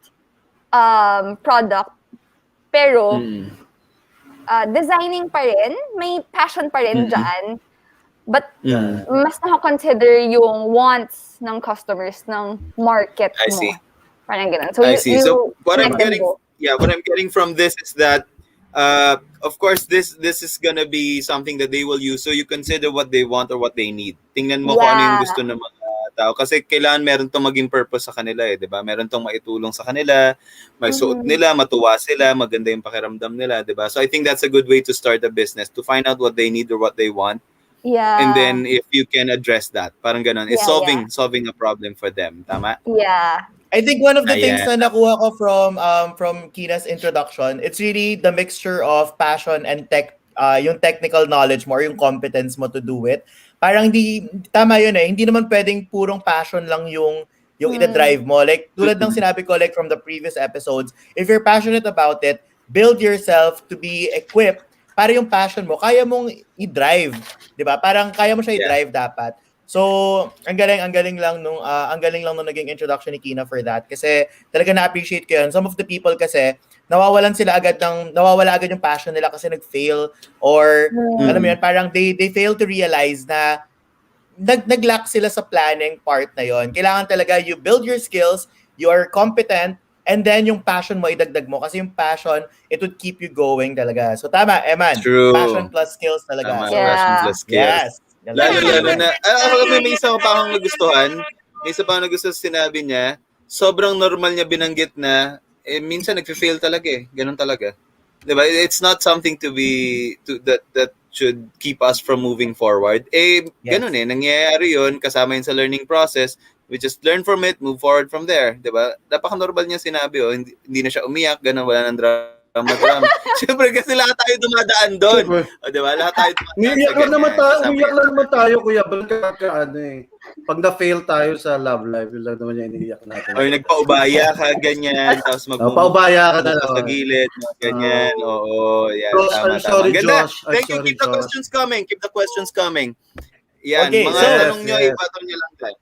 product. Pero, designing pa rin, may passion pa rin dyan. But, mas nakakonsider yung wants ng customers, ng market mo. Parang ganun. So, I see. So, what I'm getting from this is that Of course, this is gonna be something that they will use. So you consider what they want or what they need. Tingnan mo kung ano yung Yeah. gusto ng mga tao. Kasi kailangan meron tong maging purpose sa kanila eh, di ba? Meron tong maitulong sa kanila, may suot nila, matuwa sila, maganda yung pakiramdam nila, di ba? So I think that's a good way to start a business, to find out what they need or what they want. Yeah. And then if you can address that, parang ganun. It's Yeah, solving a problem for them. Tama? Yeah. I think one of the things Ayan. na nakuha ko from Kina's introduction, it's really the mixture of passion and yung technical knowledge mo or yung competence mo to do it. Parang tama yun eh, hindi naman pwedeng purong passion lang yung ina-drive mo. Like, tulad ng sinabi ko like from the previous episodes, if you're passionate about it, build yourself to be equipped para yung passion mo, kaya mong i-drive. Diba? Parang kaya mo siya i-drive dapat. So, ang galing lang nung naging introduction ni Kina for that kasi talaga na-appreciate ko yun. Some of the people kasi nawawala agad yung passion nila kasi nag-fail or alam mo yun, parang they fail to realize na nag-lack sila sa planning part na yon. Kailangan talaga you build your skills, you are competent, and then yung passion mo idagdag mo kasi yung passion, it would keep you going talaga. So tama, Eman. True. Passion plus skills talaga. Tama, So, passion plus skills. yes. Lalo na, may isa pa akong nagustuhan. May isa pa akong nagustuhan sinabi niya, sobrang normal niya binanggit na, minsan nag-fail talaga eh. Ganun talaga. Diba? It's not something that should keep us from moving forward. Ganun eh. Nangyayari yun, kasama yun sa learning process. We just learn from it, move forward from there. Diba? Napaka-normal niya sinabi, hindi na siya umiyak, ganun, wala nang drama. Siyempre kasi lahat tayo dumadaan doon. O, diba? Lahat tayo dumadaan Umiyak lang naman tayo, kuya. Pag na-fail tayo sa love life, yun lang naman yung iniiyak natin. Or nagpaubaya ka, ganyan. Tapos paubaya ka na sa gilid, ganyan. Oo, yan. I'm Tama. sorry, Ganda. Josh. Thank you. Keep the questions coming. Yan. Okay, Mga so- tanong nyo, ipatanong nyo lang dyan.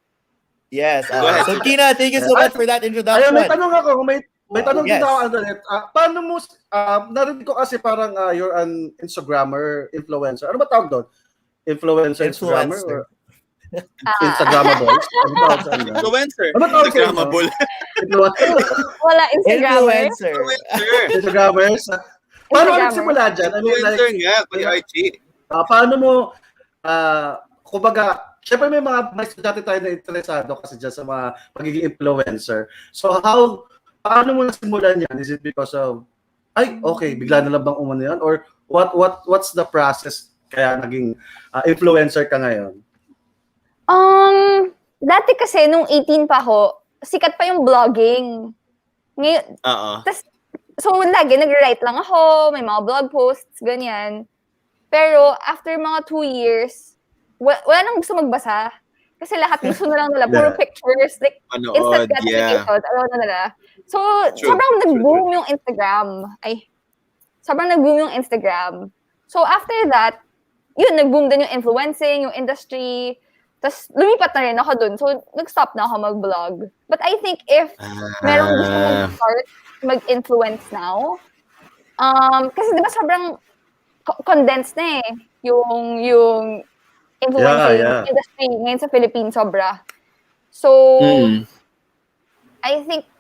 Yes. Go ahead. So Kina, thank you so much for that introduction. Ayun, may tanong ako. May tanong Yes. din ako, Antoinette. Paano mo, narinig ko kasi parang you're an Instagrammer, influencer. Ano ba tawag doon? Instagrammer? Or Instagrammable? Ano tawag sa ano? Influencer. Ano tawag sa Instagrammable. Wala Instagrammer. Influencer. Instagrammers? Paano ka nagsimula dyan? Influencer nga, Kuya Archie. Paano mo, kumbaga, syempre may estudyante tayo na interesado kasi dyan sa mga pagiging influencer. So paano mo nasimulan yan? Is it because of, bigla na lang bang umano yan? Or what's the process kaya naging influencer ka ngayon? Dati kasi nung 18 pa ako, sikat pa yung vlogging. Ngayon, so lagi nag-write lang ako, may mga blog posts, ganyan. Pero after mga 2 years, wala nang gusto magbasa. Kasi lahat gusto na lang nila, puro pictures, like instant gratification, ano na nila. So, sobrang nag-boom yung Instagram. Sobrang nag-boom yung Instagram. So, after that, yun, nag-boom din yung influencing, yung industry. Tapos, lumipat na rin ako dun. So, nag-stop na ako mag-vlog. But I think if merong gusto mag-start, mag-influence now, kasi di ba sobrang condensed na eh, yung influencing industry ngayon sa Philippines, sobra. So, I think,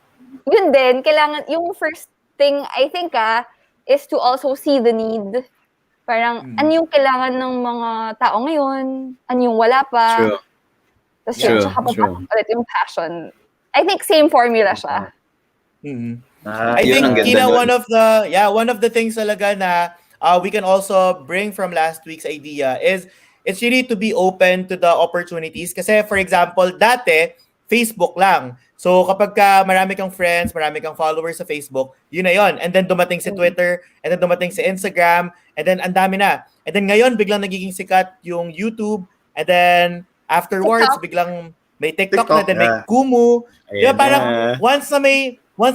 yun din, kailangan, yung first thing, I think, is to also see the need. Parang, ano yung kailangan ng mga tao ngayon? Ano yung wala pa? True. Tapos yun, tsaka papasok ulit yung passion. I think same formula siya. I think, Kina, one of the things talaga na we can also bring from last week's idea is it's really to be open to the opportunities. Kasi, for example, dati, Facebook lang. So, kapag marami kang friends, marami kang followers sa Facebook, yun na yun. And then, dumating si Twitter, and then dumating si Instagram, and then, ang dami na. And then, ngayon, biglang nagiging sikat yung YouTube, and then, afterwards, biglang may TikTok na, then may Kumu. Diba, parang, once na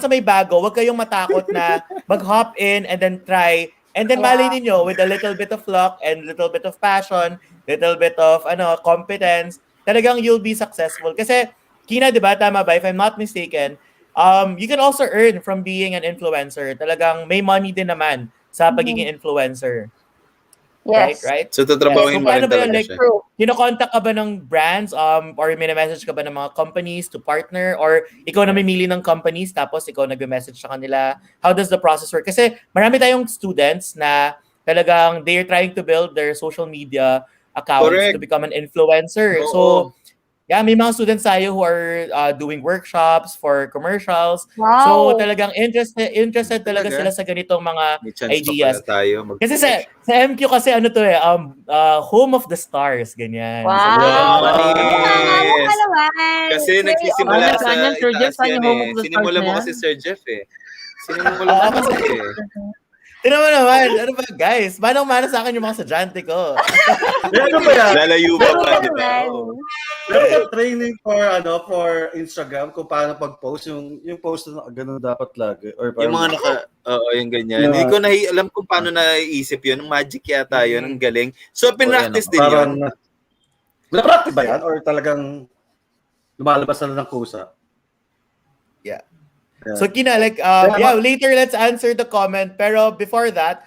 may bago, wag kayong matakot na mag-hop in, and then try. And then, malay ninyo, with a little bit of luck, and little bit of passion, little bit of competence, talagang you'll be successful. Kasi, Kina, di ba? Tama ba? If I'm not mistaken, you can also earn from being an influencer. Talagang may money din naman sa pagiging influencer. Yes. Right? So, tatrabahuin mo rin Paano ba yun? talaga Like, siya. True. kino-contact ka ba ng brands or message ka ba ng mga companies to partner or ikaw na mamili ng companies tapos ikaw nagme-message sa kanila? How does the process work? Kasi marami tayong students na talagang they're trying to build their social media accounts Correct. to become an influencer. Oo. So, yeah, may mga students tayo who are doing workshops for commercials. Wow. So, talagang interested talaga Talaga? sila sa ganitong mga May chance ideas. pa pala tayo. Kasi sa MQ kasi ano to home of the stars, ganyan. Wow. So, Nakakamo ka naman. Kasi Very nagsisimula Ano, sa saan yan, Sir Jeff? itaas Saan yan yung Home of the Stars Sinimula na mo yan? kasi Sir Jeff Sinimula mo kasi Tignan mo naman, ano ba guys? Manang-mana sa akin yung mga estudyante ko. Ano ba yan? Lalayo pa ba, di ba? naman. Oo. Meron ka training for Instagram kung paano pag-post yung post na ganun dapat lagi or Yung mga yung ganyan. Hindi ko alam kung paano naiisip yun. Magic yata yun. Ang galing. So, pinractice din parang yun. na-practice ba yan or talagang lumalabas na ng kusa? Yeah. Yeah. So Kina, like, later let's answer the comment. Pero before that,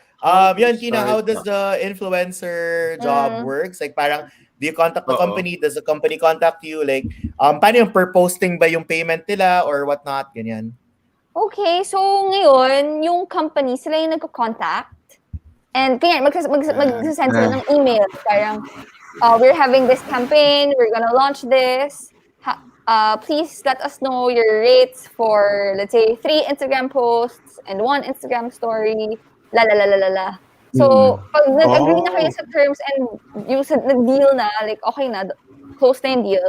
yun Kina, how does the influencer job works? Like parang, do you contact the company? Does the company contact you? Like, paano yung per posting ba yung payment nila or whatnot? Ganyan. Okay, so ngayon, yung company, sila yung nagko-contact. And kaya magsasend sila ng email. Parang, we're having this campaign, we're gonna launch this. Please let us know your rates for, let's say, 3 Instagram posts and 1 Instagram story. La la la la la la. So, pag nag-agree na kayo sa terms and yung nag-deal na, like, okay na, close na yung deal,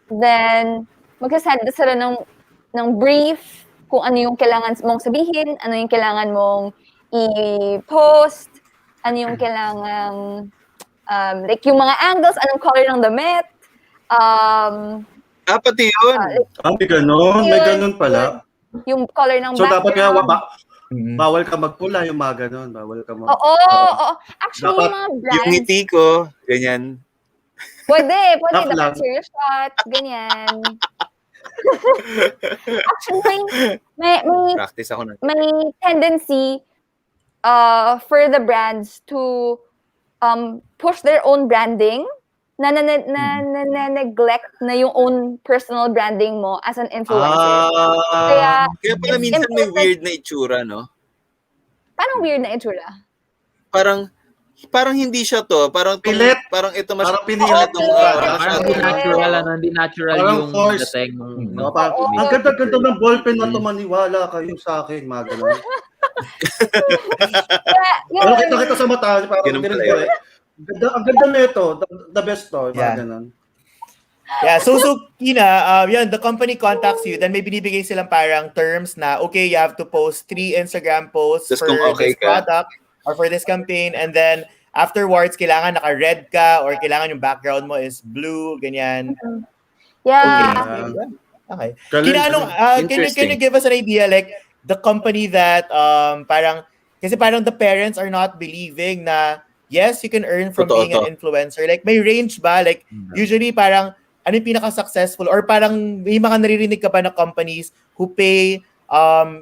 then, magsasend sila ng brief kung ano yung kailangan mong sabihin, ano yung kailangan mong i-post, ano yung kailangan, like, yung mga angles, anong color ng damit, Pati yun. May ganun pala. yung color ng So dapat nga background. bawal ka magpula yung mga ganun. Bawal ka Oo. Actually, Dapat yung mga Yung brands, ngiti ko, ganyan. pwede, Half lang. dapat serious shot, ganyan. Actually, may Practice ako na. may tendency for the brands to push their own branding na neglect na yung own personal branding mo as an influencer. Kaya pala it's minsan may important. weird na itsura, no? Parang weird na itsura. Parang hindi siya to. Parang Pilit. Parang ito mas Parang pinilit itong, Parang hindi Yeah. natural, hindi natural Parang yung forced. dating ng Ang ganda-ganda ng ballpen na to, maniwala kayo sa akin, mga ganun. Kaya, Pero yun, kita sa mata, parang Ganun pala ganun yun. Ang ganda nito, the best to, Yeah. mga ganun. Yeah, so Kina, the company contacts you, then may binibigay silang parang terms na, okay, you have to post 3 Instagram posts Just for kung okay this ka. product or for this campaign, and then afterwards, kailangan naka-red ka or kailangan yung background mo is blue, ganyan. yeah. Okay. Galing, Kina, can you give us an idea, like, the company that, parang, kasi parang the parents are not believing na, yes, you can earn from being an influencer. Like, may range ba? Like, usually parang, ano yung pinaka-successful? Or parang may mga naririnig ka ba na companies who pay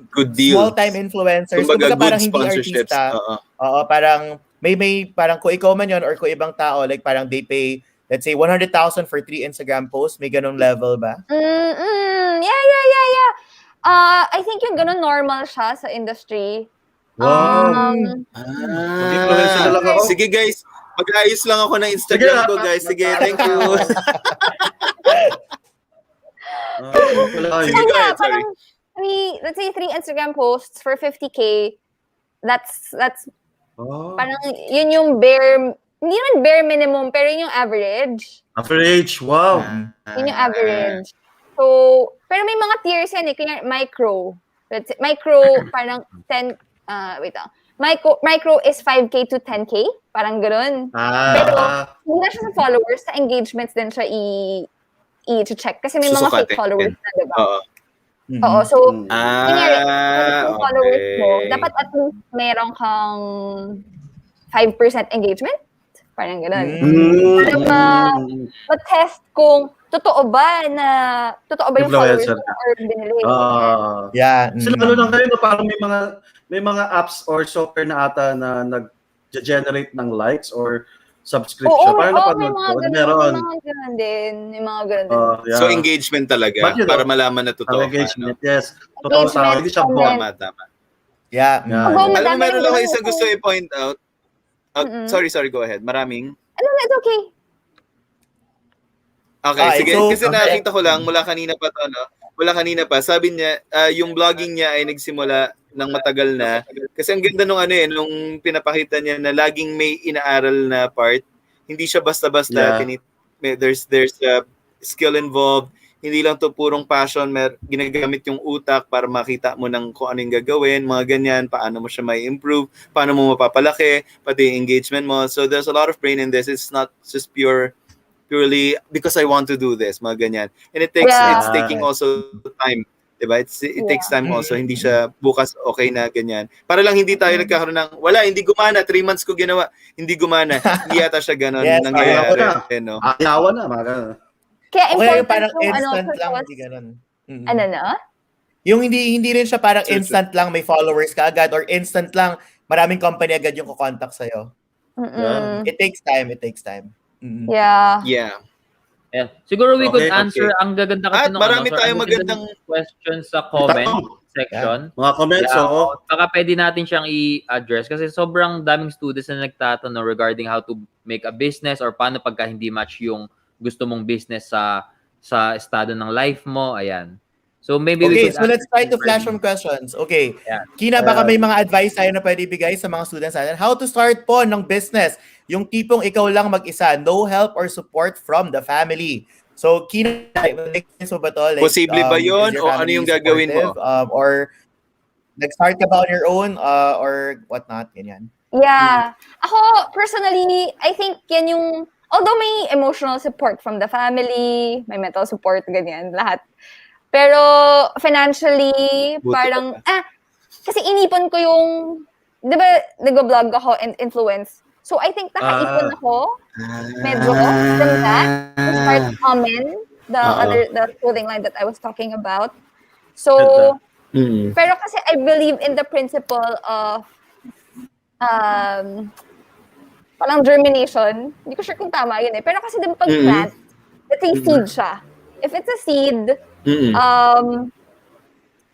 good deal. small-time influencers? Kumbaga, Kumbaga parang good hindi sponsorships. artista. Oo, parang may parang kung ikaw man yun or kung ibang tao, like parang they pay, let's say, 100,000 for 3 Instagram posts. May ganong level ba? Yeah. I think yung ganun normal siya sa industry. Wow. Mag-influencer na lang ako. Sige guys, mag-ayos lang ako ng Instagram ko guys. Sige, thank you. Sige, go ahead, sorry. Parang, let's say 3 Instagram posts for 50K, that's parang yun yung bare, hindi naman bare minimum, pero yun yung average. Average, wow. Yun yung average. So, pero may mga tiers yan eh. Kaya micro. Micro, parang 10, wait lang. Micro is 5K to 10K. Parang gano'n. Pero, hindi na siya sa followers. Sa engagements din siya i-check. Kasi may mga fake followers na, diba? Oo. So, kunyari, kung followers mo, dapat at least meron kang 5% engagement. Parang gano'n. Para ma-test kung totoo ba yung followers mo or binili. Yeah. Sila lalo na ngayon, parang may mga apps or software na ata na nag-generate ng likes or Oo, subscription? Parang may napanood mga ko, ganun, meron. may mga ganun din. May mga ganun din. Yeah. So engagement talaga But you know, para malaman na totoo ka, engagement, no? yes. Totoo tao, hindi siya bot. comment. Tama. Yeah. Yeah, Ako, yeah. Alam mo, madami meron rin lang ako ganun. isang gusto i-point out. Mm-mm. Sorry, go ahead. Maraming. Ano, it's okay. Okay, sige. So, Kasi nakita ko lang mula kanina pa to, no? Mula kanina pa, sabi niya, yung vlogging niya ay nagsimula ng matagal na. Kasi ang ganda nung nung pinapakita niya na laging may inaaral na part. Hindi siya basta-basta. Yeah. There's skill involved. Hindi lang to purong passion. Ginagamit yung utak para makita mo ng kung ano yung gagawin, mga ganyan, paano mo siya may improve, paano mo mapapalaki, pati engagement mo. So there's a lot of brain in this. It's not just purely because I want to do this, mga ganyan. And it's taking also time, diba? It takes time also. Hindi siya bukas okay na ganyan. Para lang hindi tayo nagkakaroon ng, hindi gumana, 3 months ko ginawa, hindi gumana. Hindi yata siya ganun Yes, nangyayari. No? Ayawan na, mga Kaya Okay, important yung parang yung instant lang, purpose. hindi ganun. Ano na? Yung hindi rin siya parang True. instant lang may followers ka agad or instant lang maraming company agad yung kukontak sa'yo. Mm-mm. It takes time. Yeah. Yeah. Yeah. Siguro we could Okay, answer ang gaganda kasi At nung marami tayong ang gaganda magandang ng questions sa comment section. mga comments, Yeah, oo. baka pwede natin siyang i-address kasi sobrang daming students na nagtatanong regarding how to make a business or paano pagka hindi match yung gusto mong business sa estado ng life mo. Ayan. So maybe we Okay, could so let's try to answer flash them. some questions. Okay. Yeah. Kina, baka may mga advice tayo na pwede ibigay sa mga students natin. How to start po ng business? Yung tipong ikaw lang mag-isa, no help or support from the family. So, Kina, like, so ba to? Like, Posible ba yun? is your O ano family yung gagawin mo? supportive? Or nag-start ka ba on your own or whatnot? Ganyan. Yeah. Ako, personally, I think yan yung, although may emotional support from the family, may mental support, ganyan, lahat. Pero financially, Buti parang, kasi inipon ko yung, di ba, nag-vlog ako and influence. So, I think nakaipon ako, medyo, from that, to start the clothing line that I was talking about. So, pero kasi I believe in the principle of parang germination. Hindi ko sure kung tama yun eh. Pero kasi din pag plant, let's say seed siya. If it's a seed,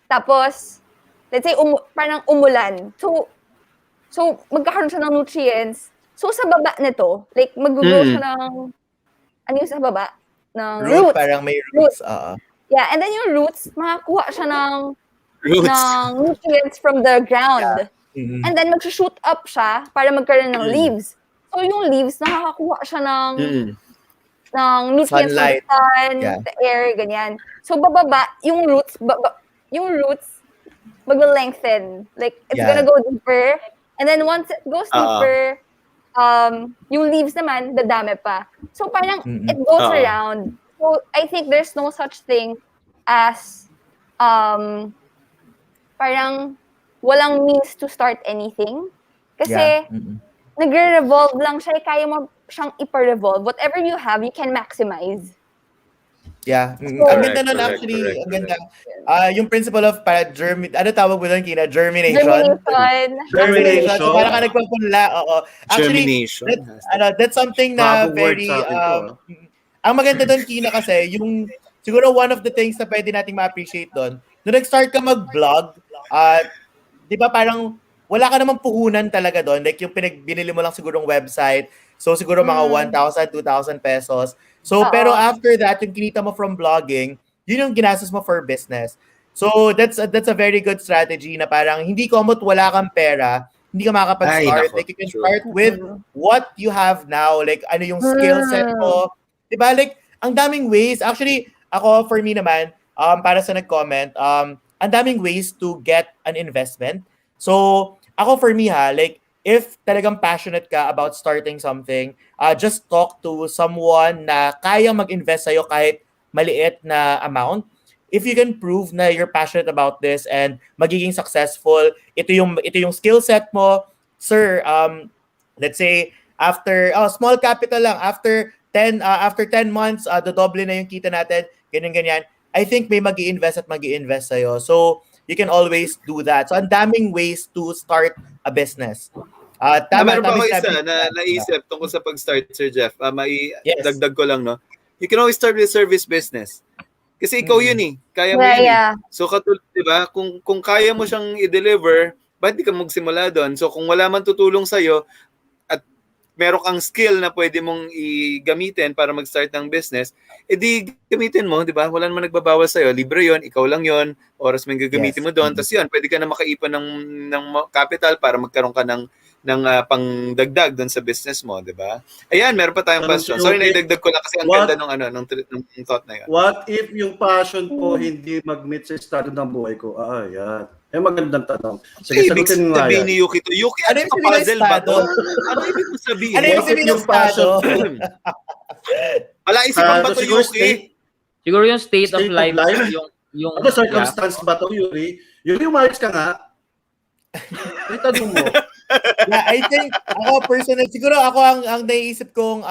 tapos, let's say parang umulan. So magkakaroon siya ng nutrients. So sa baba nito, like mag-grow siya ng, ano yung sa baba? Ng roots. Parang may roots. Yeah, and then yung roots, makakuha siya ng nutrients from the ground. Yeah. And then mag-shoot up siya para magkaroon ng leaves. So yung leaves, nakakakuha siya ng nutrients Sunlight. from the sun, the air, ganyan. So bababa, yung roots mag-lengthen. Like, it's gonna go deeper. And then once it goes deeper, yung leaves naman, dadami pa. So parang it goes around. So I think there's no such thing as parang walang means to start anything. Kasi nagre-revolve lang siya, kaya mo siyang ipa-revolve. Whatever you have, you can maximize. Yeah. Ang ganda nun actually. Ang ganda. Yung principle of ano tawag mo doon, Kina? Germination. So parang ka nagpapunla. Oo. Actually, that's something na very... ang maganda doon, Kina, kasi yung siguro one of the things na pwede nating ma-appreciate doon, nung nag-start ka mag-vlog, di ba parang wala ka namang puhunan talaga doon. Like yung binili mo lang sigurong website. So siguro mga 1,000, 2,000 pesos. So, pero after that, yung kinita mo from vlogging, yun yung ginastos mo for business. So, that's a very good strategy na parang hindi komot wala kang pera, hindi ka makakapag-start. Like, you can start with what you have now. Like, ano yung skill set mo. Diba? Like, ang daming ways. Actually, ako, for me naman, para sa nag-comment, ang daming ways to get an investment. So, ako for me like, if talagang passionate ka about starting something, just talk to someone na kayang mag-invest sa'yo kahit maliit na amount. If you can prove na you're passionate about this and magiging successful, ito yung skill set mo, sir, let's say, after, small capital lang, after 10 months, dodoble na yung kita natin, ganyan. I think may mag-i-invest sa'yo. So, you can always do that. So, ang daming ways to start a business. Tama, Meron pa ako tama isa sabi. na naisip tungkol sa pag-start, Sir Jeff. Yes. Dagdag ko lang, no? You can always start with service business. Kasi ikaw yun eh. Kaya mo Yeah, yun yeah. eh. So, di ba? Kung kaya mo siyang i-deliver, ba't di ka magsimula doon? So, kung wala man tutulong sa'yo, at meron kang skill na pwede mong i-gamitin para mag-start ng business, edi gamitin mo, di ba? Wala naman nagbabawal sa'yo. Libre yon, ikaw lang yon, oras mo yung gagamitin mo doon. Tapos yun, pwede ka na makaipan ng capital para magkaroon ka ng pangdagdag doon sa business mo, di ba? Ayan, meron pa tayong question. Sorry, naidagdag ko lang kasi ang ganda ng thought na yun. What if yung passion ko hindi mag-meet sa estado ng buhay ko? Yan. Magandang tanong. Sige, Ibig sagutin mo nga sabihin yan. ni Yuki to. Yuki, Ano yung sabihin ng puzzle ba estado? to? Ano ibig mo sabihin? Ano yung What if sabihin ng yung passion estado? ko? Wala, isipan ba to, Siguro Yuki? Siguro yung state of State of life, life? yung Ano circumstance ba to, Yuri? Yuri, umayos ka nga. May tanong mo. Yeah, I think ako personal, siguro ako ang naiisip kong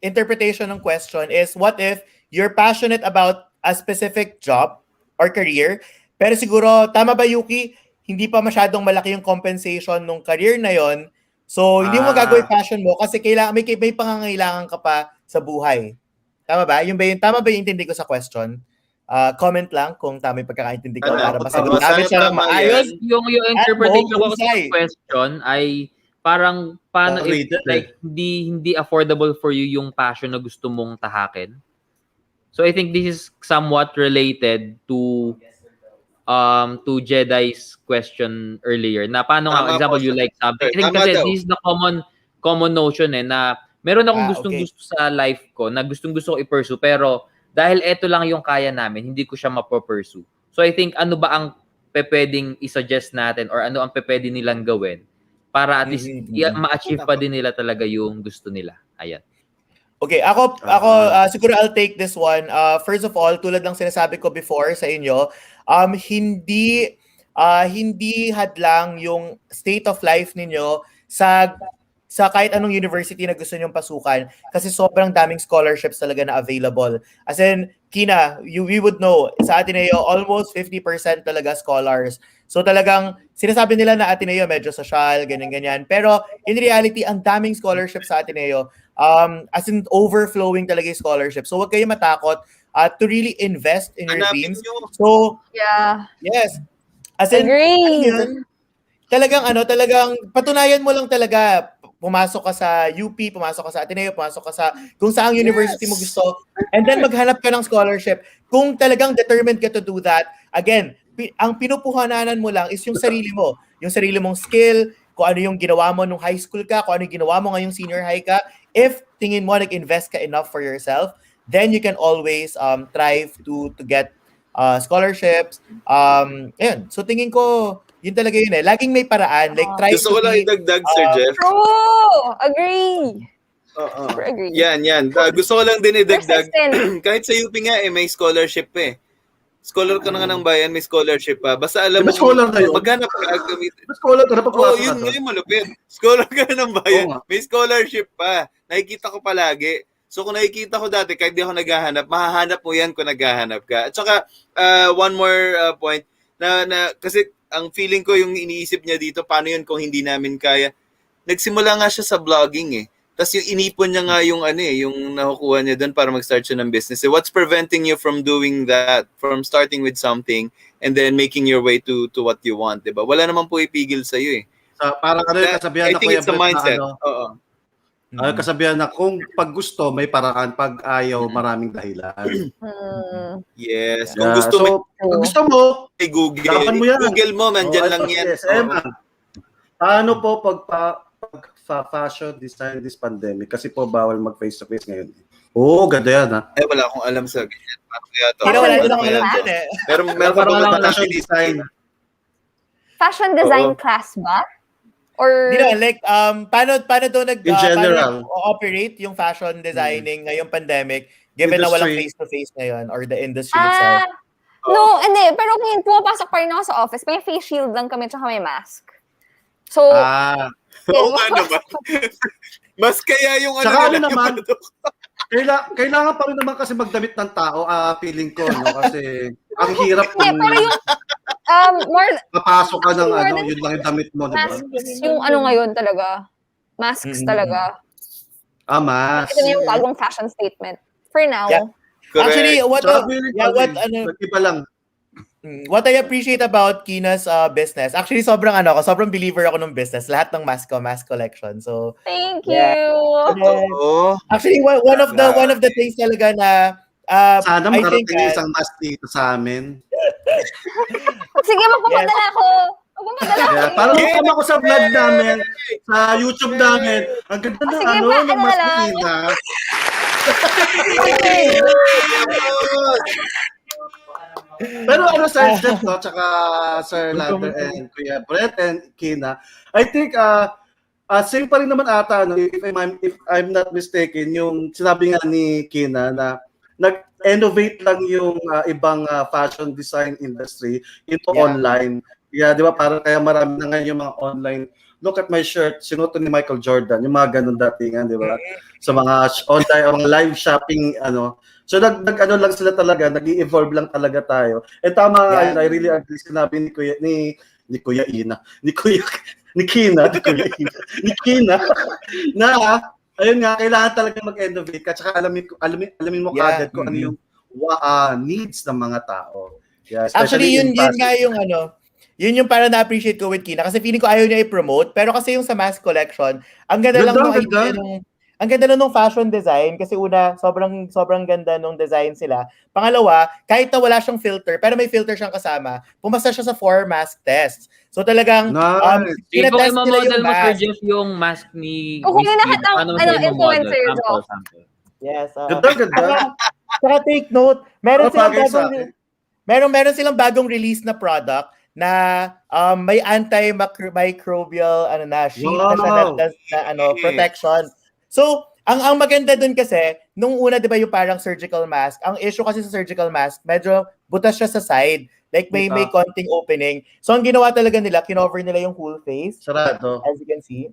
interpretation ng question is what if you're passionate about a specific job or career, pero siguro, tama ba Yuki, hindi pa masyadong malaki yung compensation nung career na yon. So, hindi mo magagawin passion mo kasi may pangangailangan ka pa sa buhay. Tama ba? Tama ba yung intindi ko sa question? Comment lang kung tama yung pagkakaintindi ko para masagot namin siya ng maayos. Yung interpretation ko sa mahusay. question ay parang paano if like hindi affordable for you yung passion na gusto mong tahakin. So I think this is somewhat related to Jedi's question earlier na paano nga example you like something. I think kasi this is the common notion na meron akong gustong-gusto sa life ko na gustong-gusto ko i-pursue pero dahil eto lang yung kaya namin, hindi ko siya mapo-pursue. So I think ano ba ang pwedeng i-suggest natin or ano ang pwede nilang gawin para at least ma-achieve pa din nila talaga yung gusto nila. Ayan. Okay, ako siguro I'll take this one. First of all, tulad ng sinasabi ko before sa inyo, hindi hadlang yung state of life ninyo sa kahit anong university na gusto nyong pasukan kasi sobrang daming scholarships talaga na available. As in, Kina, we would know, sa Ateneo, almost 50% talaga scholars. So talagang, sinasabi nila na Ateneo medyo social, ganyan-ganyan. Pero in reality, ang daming scholarships sa Ateneo, as in overflowing talaga yung scholarship. So huwag kayo matakot to really invest in your dreams. So, yeah. Yes. As in, agreed. Talagang patunayan mo lang talaga pumasok ka sa UP, pumasok ka sa Ateneo, pumasok ka sa kung saang university mo gusto, and then maghanap ka ng scholarship. Kung talagang determined ka to do that, again, ang pinupuhananan mo lang is yung sarili mo. Yung sarili mong skill, kung ano yung ginawa mo nung high school ka, kung ano yung ginawa mo ngayong senior high ka. If tingin mo nag-invest ka enough for yourself, then you can always strive to get scholarships. Ayun. So tingin ko, yun talaga yun eh. Laging may paraan. Like, try gusto ko lang idagdag, Sir Jeff. True! Agree! Agree. Yan. Gusto ko lang din idagdag. Kahit sa UP nga may scholarship eh. Scholar ka na nga ng bayan, may scholarship pa. Basta alam mo, maghanap ka. Scholar ka na pagpapasok yun ngayon malupit. Scholar ka na ng bayan, may scholarship pa. Nakikita ko palagi. So kung nakikita ko dati, kahit di ako naghahanap, mahahanap mo yan kung naghahanap ka. At saka, one more point, na kasi ang feeling ko yung iniisip niya dito, paano yun kung hindi namin kaya. Nagsimula nga siya sa vlogging eh. Tapos yung inipon niya nga yung yung nakukuha niya doon para mag-start siya ng business. So what's preventing you from doing that, from starting with something and then making your way to what you want, diba? Wala naman po ipigil sa iyo eh. Parang kasabihan I think it's a mindset. Oo. Kasabihan na kung pag gusto, may paraan. Pag ayaw, maraming dahilan. Yes. Kung gusto mo, may Google. Mo yan. Google mo, mandyan lang yan. Yes, paano po fashion design this pandemic? Kasi po bawal mag face-to-face ngayon. Ganda yan ha. Wala akong alam sa ganyan. Paano kaya to? Wala akong alam dyan eh. Pero meron pa ba fashion design? Fashion design class ba? Or like paano daw in general operate yung fashion designing ngayong pandemic given na walang face-to-face ngayon or the industry itself? No, hindi. Pero kung pumapasok pa rin ako sa office, may face shield lang kami tsaka may mask. So, oo nga naman. Mas kaya yung naman, kailangan pa rin naman kasi magdamit ng tao, feeling ko, no? Kasi ang hirap More Papasok ka ng more ano, than yun lang yung damit mo, di ba? masks yung ano ngayon talaga. Masks talaga. Mas. Ito na yung bagong fashion statement. For now. Yeah. Correct. Actually, Iba lang. what I appreciate about Kina's business, actually sobrang believer ako ng business. Lahat ng mask collection. So, Thank yeah. you. Oo. Actually, one of the things talaga na Sana I think makarating yung isang mask dito sa amin. Sige, magpapadala ako. Magpapadala ako. Yeah, para makama ko sa vlog namin, sa YouTube namin. Ang ganda ng Sige ba, ng ano mask na ni lang? Ina. Pero Sir Jeff, no, tsaka Sir Lander and Kuya Brett and Kina, I think same pa rin naman ata, no, if I'm not mistaken, yung sinabi nga ni Kina na nag-innovate lang yung ibang fashion design industry into online. Yeah, di ba? Parang kaya marami na ngayon yung mga online. Look at my shirt, sinuto ni Michael Jordan, yung mga ganun datingan, di ba? Sa mga online, mga live shopping, ano. So nag lang sila talaga, nag-evolve lang talaga tayo. Eh tama, I really agree sinabi ni Kuya ni Kuya Ina, ni Kina na ayun nga, kailangan talaga mag-innovate ka tsaka alamin mo kagad kung ano yung needs ng mga tao. Yeah, actually yun nga yung yun yung para na-appreciate ko with Kina kasi feeling ko ayaw niya i-promote pero kasi yung sa mask collection, ang ganda lang ng idea ang ganda lang ng fashion design kasi una, sobrang ganda nung design sila. Pangalawa, kahit na wala siyang filter, pero may filter siyang kasama, pumasa siya sa 4 mask tests. So talagang, pinatest nila yung mask. Sir Jeff, yung mask ni Kung yun lahat ng influencer job. Yes. Ganda. Saka take note, meron silang bagong release na product na may antimicrobial sheet na siya na protection. So, ang maganda dun kasi, nung una, di ba yung parang surgical mask, ang issue kasi sa surgical mask, medyo butas siya sa side. Like, may konting opening. So, ang ginawa talaga nila, kinover nila yung whole face. Sarado. As you can see.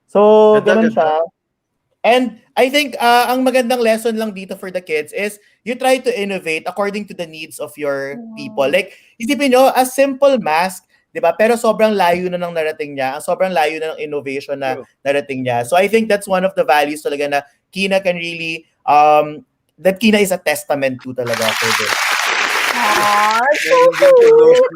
So, ganun siya. And I think, ang magandang lesson lang dito for the kids is, you try to innovate according to the needs of your people. Like, isipin nyo, a simple mask, diba? Pero sobrang layo na ng narating niya. Sobrang layo na ng innovation na narating niya. So I think that's one of the values talaga na Kina can really, that Kina is a testament to talaga for this. So cute!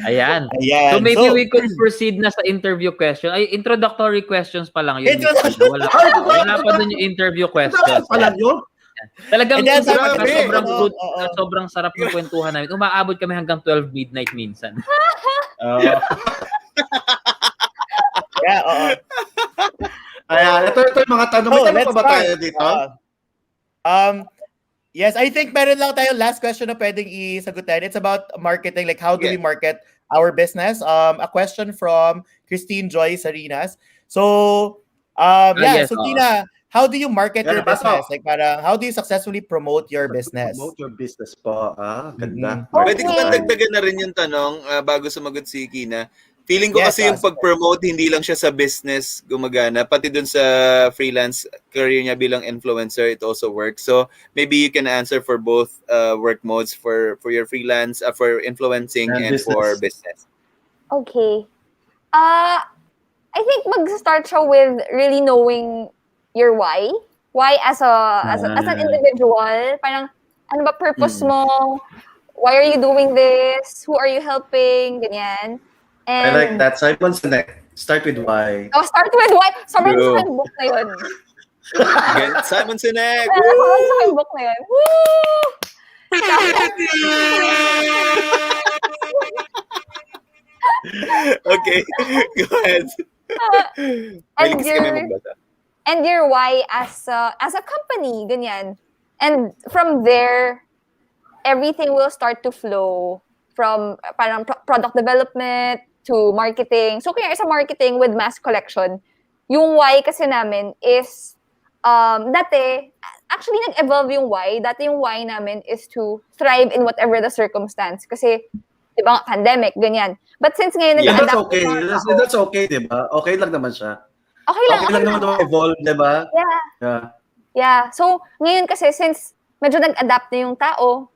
Ayan. So maybe we could proceed na sa interview question. Ay, introductory questions pa lang yun. Wala pa dun yung interview questions. Pala yun? Talagang sobrang sarap ng kwentuhan namin. Umaabot kami hanggang 12 midnight minsan. Ayan, ito yung mga tanong. May tanong pa ba tayo dito? Yes, I think meron lang tayo last question na pwedeng isagutin. It's about marketing, like how do we market our business? A question from Christine Joy Sarinas. So, so Tina, how do you market your business? Like parang, how do you successfully promote your business? Promote your business po. Ganda. Pwede ko ba dagdagan na rin yung tanong bago sumagot si Kina? Feeling ko kasi yung pag-promote, hindi lang siya sa business gumagana, pati dun sa freelance career niya bilang influencer, it also works. So maybe you can answer for both work modes, for your freelance, for influencing and for business. Okay. I think mag-start siya with really knowing your why. Why as an individual? Parang, ano ba purpose mo? Why are you doing this? Who are you helping? Ganyan. And, I like that. Simon Sinek. Start with why. Start with why. Sobrang sa aking book na yun. Again, Simon Sinek! Sobrang sa aking book na yun. Woo! Okay, go ahead. And your why as a company, ganyan. And from there, everything will start to flow from parang product development to marketing. So kaya sa marketing with mass collection, yung why kasi namin is dati actually nag-evolve yung why. Dati yung why namin is to thrive in whatever the circumstance kasi 'di ba pandemic ganyan. But since ngayon that's okay. That's okay, 'di ba? Okay lang naman siya. Okay lang naman evolve, 'di ba? Yeah. So ngayon kasi since medyo nag-adapt na yung tao,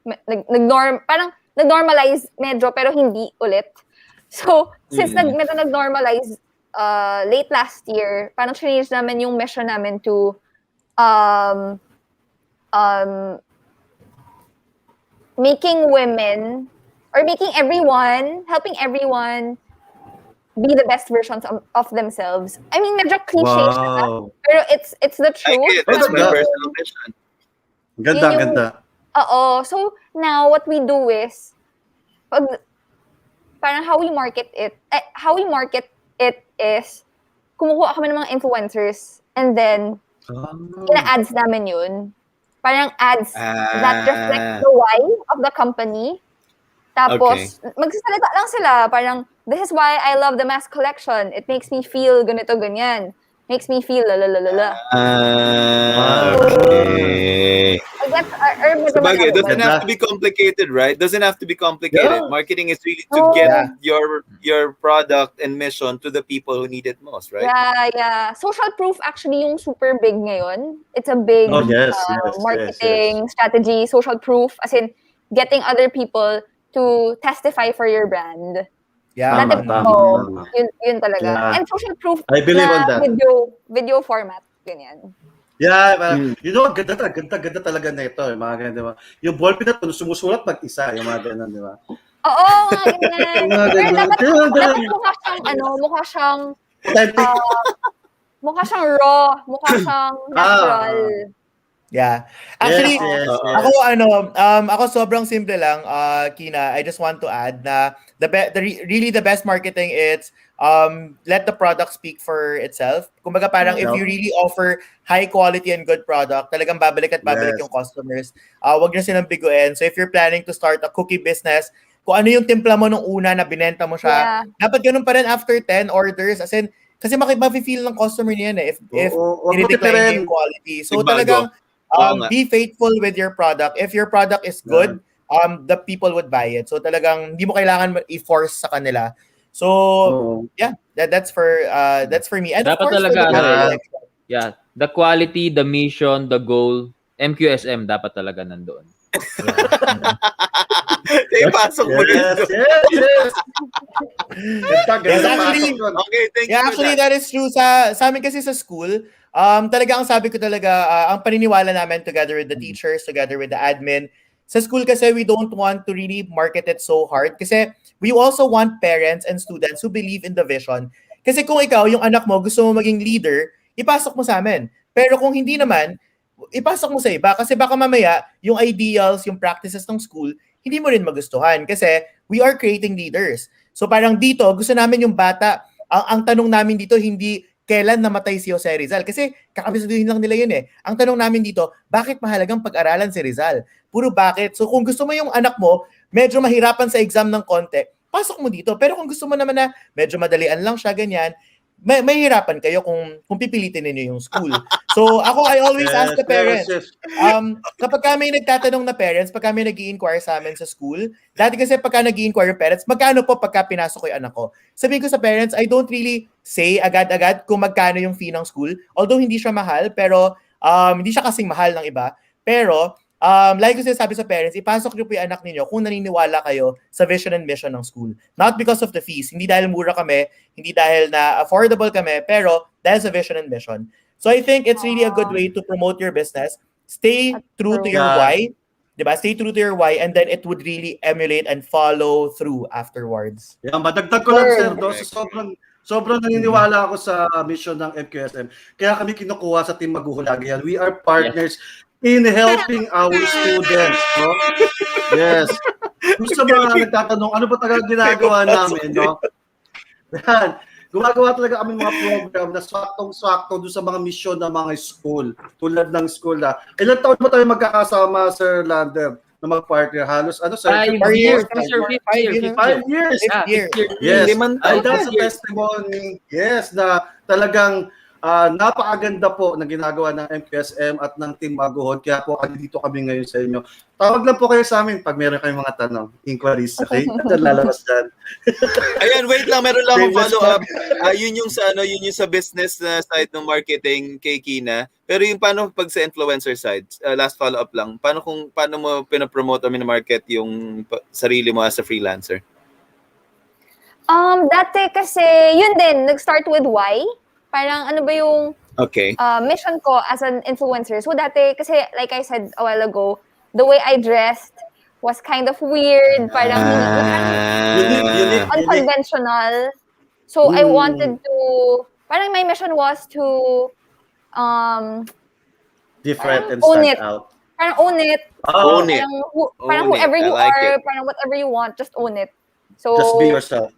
parang nag-normalize medyo, pero hindi ulit. So, since medyo nag-normalize late last year, parang change namin yung mission namin to making women, or helping everyone be the best versions of themselves. I mean, medyo cliche siya, pero it's the I truth. get it. That's my Parang- personal mission. Ganda, Yun yung- ganda. Oo. So, now, what we do is, parang how we market it is, kumukuha kami ng mga influencers, and then, ina-ads namin yun. Parang ads that reflect the why of the company. Tapos, magsasalita lang sila. Parang, this is why I love the mask collection. It makes me feel ganito, ganyan. Makes me feel la. Okay. I guess, or Sabagay, it doesn't Ganda. have to be complicated, right? Doesn't have to be complicated. Yeah. Marketing is really to Oh. get Yeah. your product and mission to the people who need it most, right? Yeah. Social proof actually yung super big ngayon. It's a big Oh, yes, marketing strategy, social proof, as in getting other people to testify for your brand. Yeah. Dati tama. yun talaga. Yeah. And social proof I believe on na that. video format. Ganyan. Yeah, you know, ganda talaga na ito, yung mga ganyan, di ba? Yung ballpen na ito, sumusulat mag-isa, yung mga ganyan, di ba? Oo, nga ganyan. Mga Pero ganyan. dapat Authentic. mukha siyang raw, mukha siyang natural. Yeah. Actually, yes. ako sobrang simple lang, Kina. I just want to add na really the best marketing is let the product speak for itself. Kumbaga parang if you really offer high quality and good product, talagang babalik at babalik yung customers. Wag niyo silang biguin. So if you're planning to start a cookie business, kung ano yung timpla mo nung una na binenta mo siya, dapat ganun pa rin after 10 orders. As in, kasi mafe-feel ng customer niyan if i-decline yung quality. So talagang be faithful with your product. If your product is good, the people would buy it. So talagang hindi mo kailangan i-force sa kanila. So yeah, that's for me. And Dapat of course, talaga, for the Yeah, the quality, the mission, the goal, MQSM dapat talaga nandoon. Pasok mo dito. Yes. Ganda, Yes, actually, pasok yun. Okay, thank you. actually, that is true. Sa amin kasi sa school, talaga ang sabi ko talaga, ang paniniwala namin together with the teachers, together with the admin, sa school kasi we don't want to really market it so hard kasi we also want parents and students who believe in the vision. Kasi kung ikaw, yung anak mo, gusto mo maging leader, ipasok mo sa amin. Pero kung hindi naman, ipasok mo sa iba kasi baka mamaya yung ideals, yung practices ng school, hindi mo rin magustuhan kasi we are creating leaders. So parang dito, gusto namin yung bata, ang tanong namin dito hindi kailan namatay si Jose Rizal kasi kakabisaduhin lang nila yun eh. Ang tanong namin dito, bakit mahalagang pag-aralan si Rizal? Puro bakit. So kung gusto mo yung anak mo, medyo mahirapan sa exam ng konti, pasok mo dito. Pero kung gusto mo naman na medyo madalian lang siya, ganyan, may hirapan kayo kung pipilitin ninyo yung school. So ako, I always ask the parents, kapag kami nagtatanong na parents, pag kami nag-i-inquire sa amin sa school, dati kasi pagka nag-i-inquire yung parents, magkano po pagka pinasok ko yung anak ko? Sabihin ko sa parents, I don't really say agad-agad kung magkano yung fee ng school. Although hindi siya mahal, pero hindi siya kasing mahal ng iba. Pero like ko sinasabi sa parents, ipasok niyo po yung anak ninyo kung naniniwala kayo sa vision and mission ng school. Not because of the fees. Hindi dahil mura kami, hindi dahil na affordable kami, pero dahil sa vision and mission. So I think it's really a good way to promote your business. Stay true to your why. Diba? Stay true to your why and then it would really emulate and follow through afterwards. Yeah, madagdag ko lang, sir, so sobrang naniniwala ako sa mission ng MQSM. Kaya kami kinukuha sa Team Aguhon lagi yan. We are partners in helping our students, no? Yes. Kung sa mga nagtatanong, ano ba talaga ginagawa namin, no? Yan. Gumagawa talaga kami mga program na swaktong-swakto doon sa mga misyon ng mga school. Tulad ng school na. Ilan taon ba tayo magkakasama, Sir Lander, na mag-partner? Halos, ano, sir? 5 years. 5 years. 5 years. Yes. And that's a testimony, yes, na talagang Napakaganda po ng ginagawa ng MQSM at ng Team Aguhon. Kaya po dito kami ngayon sa inyo. Tawag lang po kayo sa amin pag meron kayong mga tanong, inquiries, okay? At lalabas dyan. Ayan, wait lang, meron lang akong Shameless follow-up. Yun yung sa yun yung sa business na side ng marketing kay Kina. Pero yung paano pag sa influencer side, last follow-up lang. Paano mo pinapromote o minamarket yung sarili mo as a freelancer? Dati kasi, yun din, nag-start with why. Parang ano ba yung Okay. mission ko as an influencer. So dati, kasi like I said a while ago, the way I dressed was kind of weird. Parang Unique. unconventional. So I wanted to, parang my mission was to Different and own stand it. out. Parang own it. Own it. Parang Own it. whoever I you like are, it. parang whatever you want, just own it. So Just be yourself.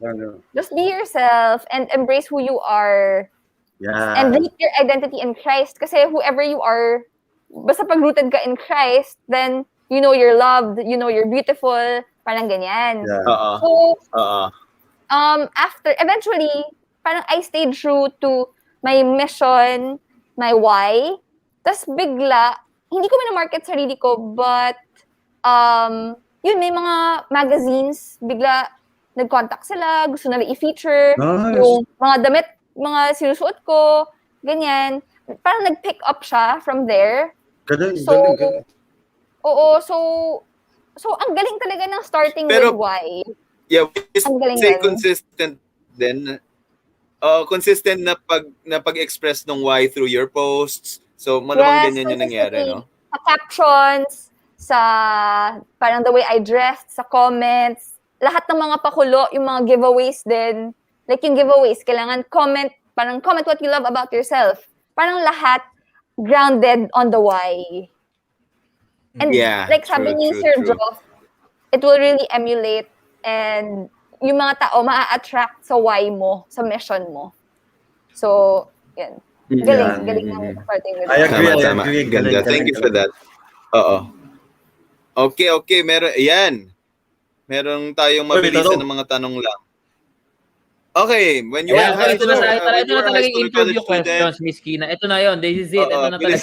Just be yourself and embrace who you are. Yeah. And root your identity in Christ. Kasi whoever you are, basta pag rooted ka in Christ, then you know you're loved, you know you're beautiful, parang ganyan. Yeah. So, Oo. after, eventually, parang I stayed true to my mission, my why. Tapos bigla, hindi ko minamarket sarili ko, but, yun, may mga magazines, bigla, nag-contact sila, gusto nila i-feature, Nice. yung mga damit, mga sinusuot ko, ganyan. Parang nag-pick up siya from there. Galing. Oo, so ang galing talaga ng starting Pero, with why. Yeah, Ang galing say din. consistent din. Consistent na pag-express ng why through your posts. So, malamang ganyan yung nangyari, no? Sa captions, sa parang the way I dressed, sa comments, lahat ng mga pakulo, yung mga giveaways din. Like yung giveaways, kailangan comment what you love about yourself. Parang lahat grounded on the why. And like sabi ni Sir Joff, it will really emulate and yung mga tao maa-attract sa why mo, sa mission mo. So, yan. Galing ng starting with I agree. Tama. Ganda. Thank you for that. Oo. Okay. Meron tayong mabilisan ng mga tanong lang. Okay, when you were in high Ito school, na talaga yung interview college student, questions, Miss Kina. Ito na yun. This is it. Ito na talaga.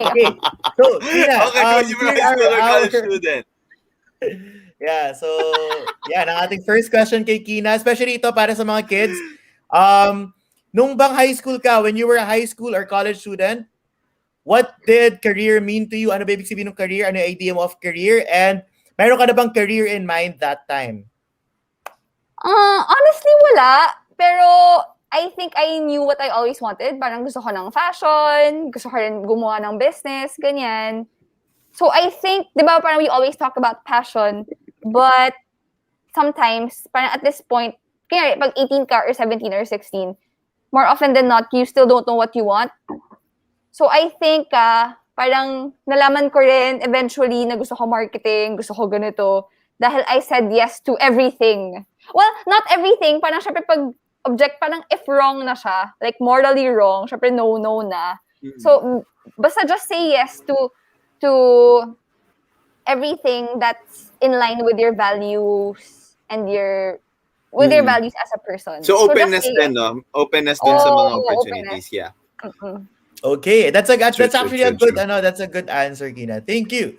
Okay. So, Kina, when you were high school or college student. Yeah, so, yan, ang ating first question kay Kina, especially ito para sa mga kids. Nung bang high school ka, when you were a high school or college student, what did career mean to you? Ano ba ibig sabihin ng career? Ano yung idea mo of career? And meron ka na bang career in mind that time? Honestly, wala. Pero, I think I knew what I always wanted. Parang gusto ko ng fashion, gusto ko rin gumawa ng business, ganyan. So, I think, di ba, parang we always talk about passion, but sometimes, parang at this point, kaya pag 18 ka or 17 or 16, more often than not, you still don't know what you want. So, I think, parang nalaman ko rin eventually na gusto ko marketing, gusto ko ganito, dahil I said yes to everything. Well, not everything. Parang syempre pag object, parang if wrong na siya, like morally wrong, syempre no na. So, basta just say yes to everything that's in line with your values and your values as a person. So openness just say din, yes. no? Openness din sa mga Oo, opportunities, openness. yeah. Okay, that's actually a good True. that's a good answer, Kina. Thank you.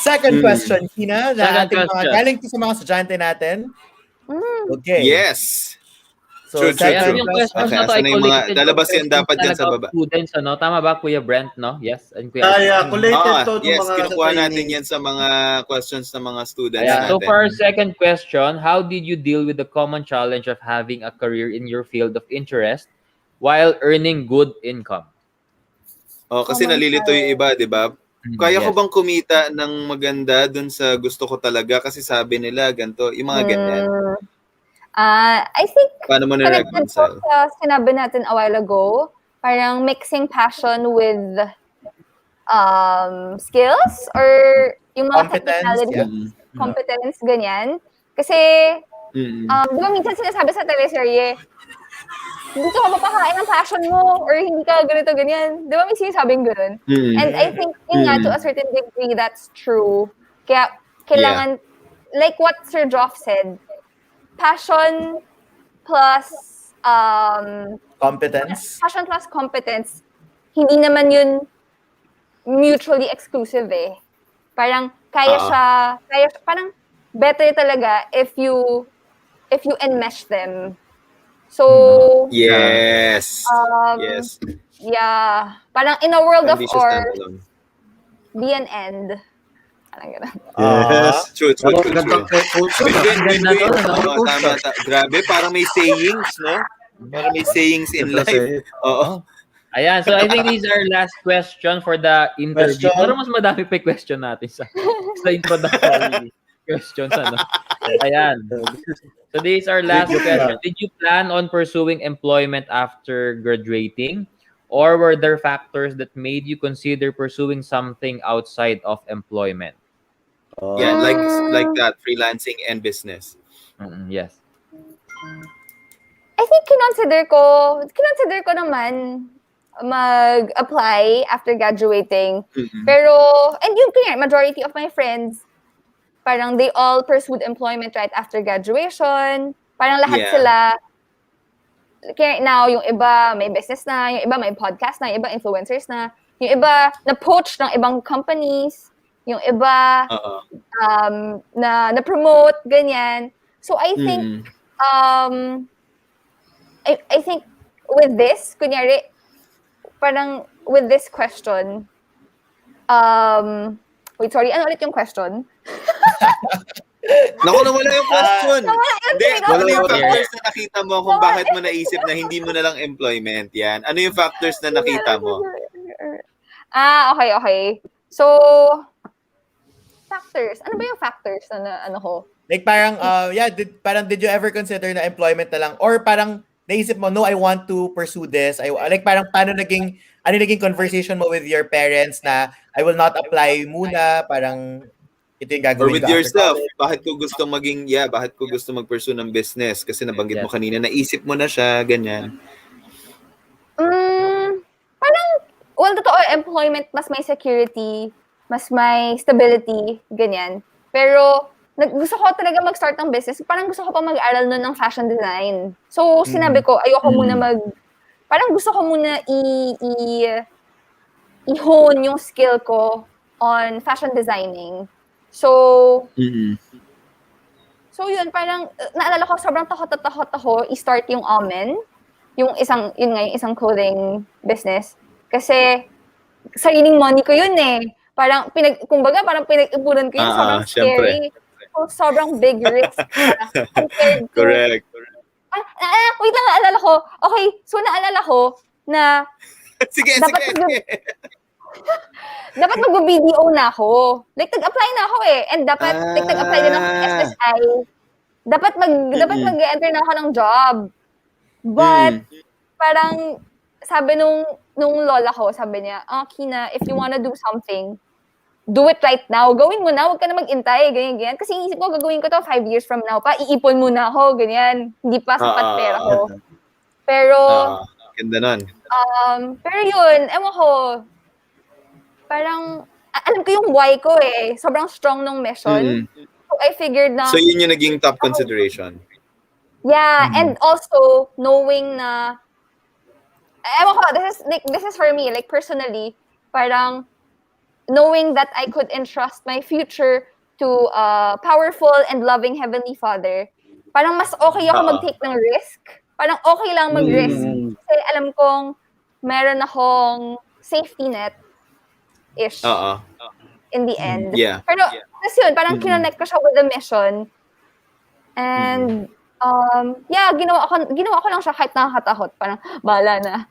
Second question, Kina, na ating mga galing to sa mga estudyante natin. Okay. Yes. So, True. Yung questions na to ay Asan na yung mga collated lalabas yan dapat yan sa talaga baba. of students, ano? Tama ba, Kuya Brent, no? Yes. And Kuya Collated to Yes, mga kinukuha training. natin yan sa mga questions ng mga students Yeah. So natin. for our second question, how did you deal with the common challenge of having a career in your field of interest while earning good income? Kasi nalilito yung iba, di ba? Kaya ko Yes. bang kumita ng maganda dun sa gusto ko talaga kasi sabi nila ganito, yung mga ganyan. I think Paano mo connected na-reconcile? po sa sinabi natin a while ago, parang mixing passion with skills or yung mga technicalities, competence, ganyan. Kasi, di ba minsan sinasabi sa teleserye, hindi ka mapapakain ng passion mo or hindi ka ganito, ganyan. Di ba may sinasabing ganun? And I think, yun nga, to a certain degree, that's true. Kaya, kailangan, like what Sir Joff said, passion plus Competence? passion plus competence, hindi naman yun mutually exclusive eh. Parang parang better talaga if you enmesh them. So, Yes. um, Yes. yeah, parang in a world of Hindi siya or, standalone. be an end. Parang ganun. Yes. True. Ganda quote yun, ah. Ganda Win-win. nun, no? Oo, tama. Grabe, parang may sayings, no? Parang may sayings in Ganda life. say. Oo. Ayan, so I think these are last question for the interview. Question? Pero mas madami pa yung question natin sa introductory questions, ano? Ayan. So these are last Joke questions. lang. Did you plan on pursuing employment after graduating? Or were there factors that made you consider pursuing something outside of employment? Yeah, like that, freelancing and business. Yes. I think kinonsider ko naman mag-apply after graduating. Pero, and yung kanya, majority of my friends, parang they all pursued employment right after graduation. Parang lahat Yeah. sila, kaya now, yung iba may business na, yung iba may podcast na, yung iba influencers na, yung iba na-poach ng ibang companies, yung iba na-promote, ganyan. So I think, I think with this, kunyari, parang with this question, wait, sorry, ano ulit yung question? Naku, nawala yung question. Hindi, Wala ano yung yun. factors na nakita mo kung bakit mo naisip na hindi mo na lang employment yan? Ano yung factors na nakita mo? Okay. So, factors. Ano ba yung factors na ano ko? Like parang, did you ever consider na employment na lang? Or parang naisip mo, no, I want to pursue this. Like parang ano naging conversation mo with your parents na I will not apply muna, parang ito yung Or gagawin with ko after yourself, college. bakit ko gusto mag-pursue ng business? Kasi nabanggit mo kanina, naisip mo na siya, ganyan. Parang, well, totoo, employment, mas may security, mas may stability, ganyan. Pero, gusto ko talaga mag-start ng business. Parang gusto ko pa mag-aral nun ng fashion design. So, sinabi ko, ayoko muna parang gusto ko muna i-hone yung skill ko on fashion designing. So, so yun, parang, naalala ko, sobrang takot ako i-start yung Amen, yung isang clothing business. Kasi, sariling money ko yun eh. Parang, parang pinag-ipunan ko yun, sobrang scary. So, sobrang big risk. Compared to, Correct. wait lang, naalala ko. Okay, so naalala ko na sige. dapat mag-BDO na ako. Like, nag-apply na ako eh. And dapat, nag-apply din ako sa SSI. Dapat mag-enter na ako ng job. But, parang, sabi nung lola ko, sabi niya, Kina, if you wanna do something, do it right now. Gawin mo na, huwag ka na mag-intay, ganyan. Kasi inisip ko, gagawin ko to 5 years from now pa. Iipon muna ako, ganyan. Hindi pa sapat pera ko. Pero, ganda nun. pero yun, ewan ko, parang, alam ko yung why ko eh. Sobrang strong nung mission. So, I figured na... So, yun yung naging top consideration. Yeah, and also, knowing na... Ewan ko, this is for me, like, personally, parang, knowing that I could entrust my future to a powerful and loving Heavenly Father, parang mas okay ako mag-take ng risk. Parang okay lang mag-risk. Kasi alam kong meron akong safety net-ish in the end. Yeah. Pero, tas yun, parang kinonnect ko siya with the mission. And, ginawa ko lang siya kahit nakakatakot. Parang, bahala na.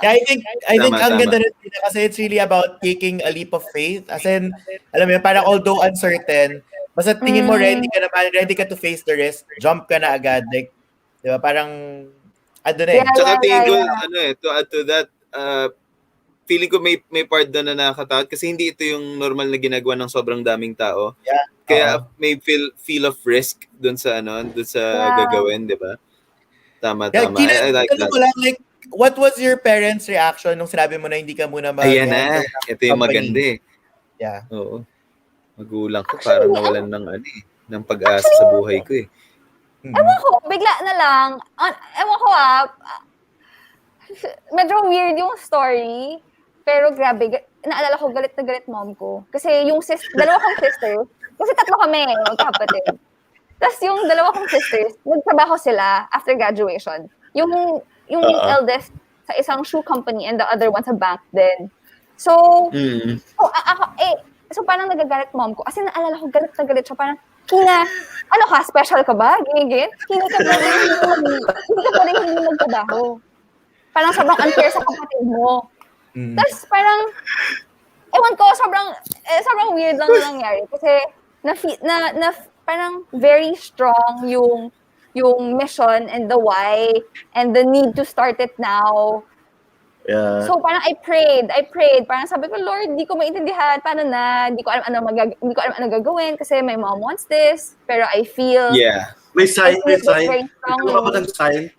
Yeah, I think ang Tama. ganda rin kasi it's really about taking a leap of faith. As in, alam mo yun, parang although uncertain, basta tingin mo ready ka to face the risk, jump ka na agad. Like, di ba, parang, ano na eh. Tsaka tingin ko, to add to that, feeling ko may part doon na nakakatakot kasi hindi ito yung normal na ginagawa ng sobrang daming tao. Yeah. Kaya may feel of risk doon sa gagawin, di ba? Tama. I like that. Like, what was your parents' reaction nung sinabi mo na hindi ka muna Ayan na. Ito yung maganda eh. Yeah. Oo. Magulang ko parang nawalan ng pag-asa sa buhay ko eh. Ewan ko, bigla na lang. Ewan ko medyo weird yung story. Pero grabe, naalala ko galit na galit mom ko. Kasi yung dalawa kong sisters, kasi tatlo kami, magkapatid. Tapos yung dalawa kong sisters, nagtrabaho sila after graduation. Yung eldest sa isang shoe company and the other one sa bank din. So, so parang nagagalit mom ko. Kasi naalala ko galit na galit siya. Parang, Kina, ano ka, special ka ba? Ganyan. Hindi ka pa rin hindi magtrabaho. Parang sobrang unfair sa kapatid mo. Tapos parang, ewan ko, sobrang weird lang na nangyari. Kasi, parang very strong yung mission and the why and the need to start it now. Yeah. So parang I prayed. Parang sabi ko, Lord, di ko maintindihan. Paano na? Hindi ko alam ano gagawin kasi my mom wants this. Pero I feel... Yeah. May sign. Very Ikaw ba ng sign?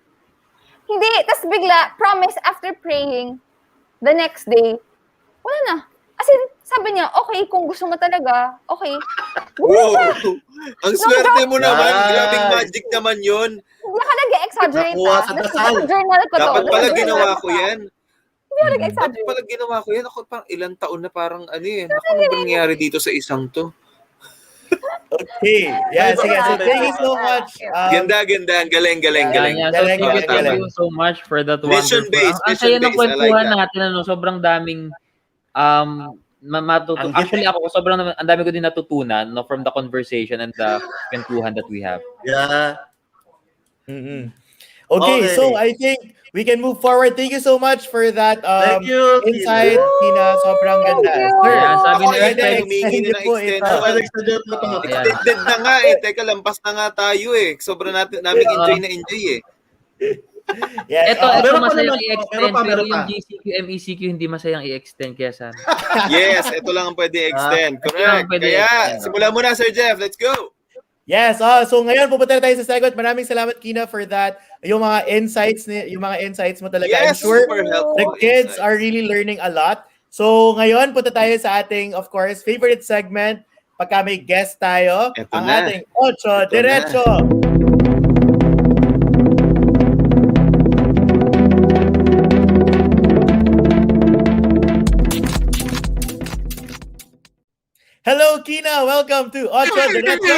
Hindi. Tapos bigla, promise, after praying, the next day, wala na. As in, sabi niya, okay, kung gusto mo talaga, okay. Wow! Ang swerte mo naman. Nice. Grabing magic naman yun. Hindi ka nag-exaggerate. Nakuha sa dasal. Journal ko to. Dapat pala Nasa ginawa journal ko yan. Hindi ka Dapat nag-exaggerate. pala ginawa ko yan. Ako parang ilang taon na parang ano eh. Ako, ano ba nangyari dito sa isang to? Okay. Yeah, sige. So thank you so much. Ganda. Ang galing. Yeah. So, thank you so much for that Mission wonderful. based, Ang saya ng mission based. I kwentuhan like that. natin. Sobrang daming Ang Actually, ako ang dami ko din natutunan from the conversation and the kwentuhan that we have. Yeah. Okay, Okay. so I think we can move forward. Thank you so much for that Thank you, insight, Tina. Sobrang ganda. Thank you. Sir, Yeah, sabi Ako ni rin, Respect, humingi na ng po extension. Extended na nga eh. Teka, lampas na nga tayo eh. Sobrang namin enjoy eh. Yes, Ito meron pa masayang naman po. i-extend, Meron pero pa. yung GCQ, MECQ hindi masayang i-extend. Kaya sana. Yes, ito lang ang pwede extend. Ito lang Correct. pwede Kaya, extend. simulan mo na, Sir Jeff. Let's go! Yes, so ngayon pupunta na tayo sa segment. Maraming salamat, Kina, for that. Yung mga insights mo talaga. I'm Yes, sure super the helpful kids insights. are really learning a lot. So ngayon punta tayo sa ating, of course, favorite segment. Pagka may guest tayo, Ito ang na. ating Ocho Ito Diretso. Hello, Kina. Welcome to Ocho Diretso.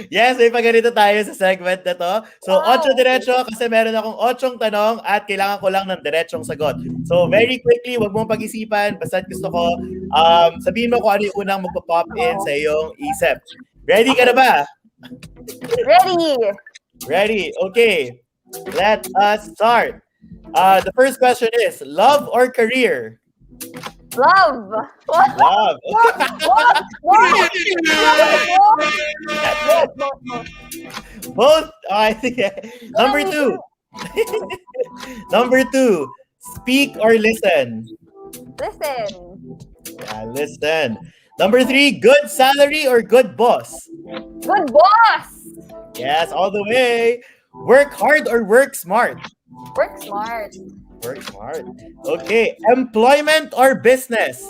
Yes, may paganito tayo sa segment na to. So, Ocho Diretso kasi meron akong 8 tanong at kailangan ko lang ng diretsong sagot. So, very quickly, wag mong pag-isipan. Basta gusto ko, sabihin mo kung ano yung unang magpa-pop in sa iyong isip. Ready ka na ba? Ready. Ready. Okay. Let us start. The first question is, love or career? Love. Love. Both. I think. Number 2. Number 2. Speak or listen? Listen. Listen. Number 3. Good salary or good boss? Good boss. Yes, all the way. Work hard or work smart? Work smart. Work smart. Okay. Employment or business?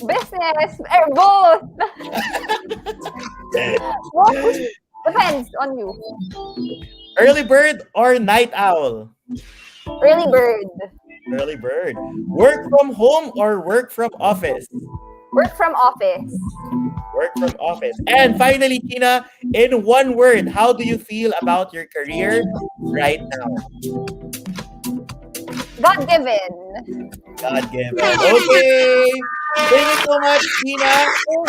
Business. Both. Both. Depends on you. Early bird or night owl? Early bird. Early bird. Work from home or work from office? Work from office. Work from office. And finally, Kina, in one word, how do you feel about your career right now? God-given. God-given. Okay. Thank you so much, Kina.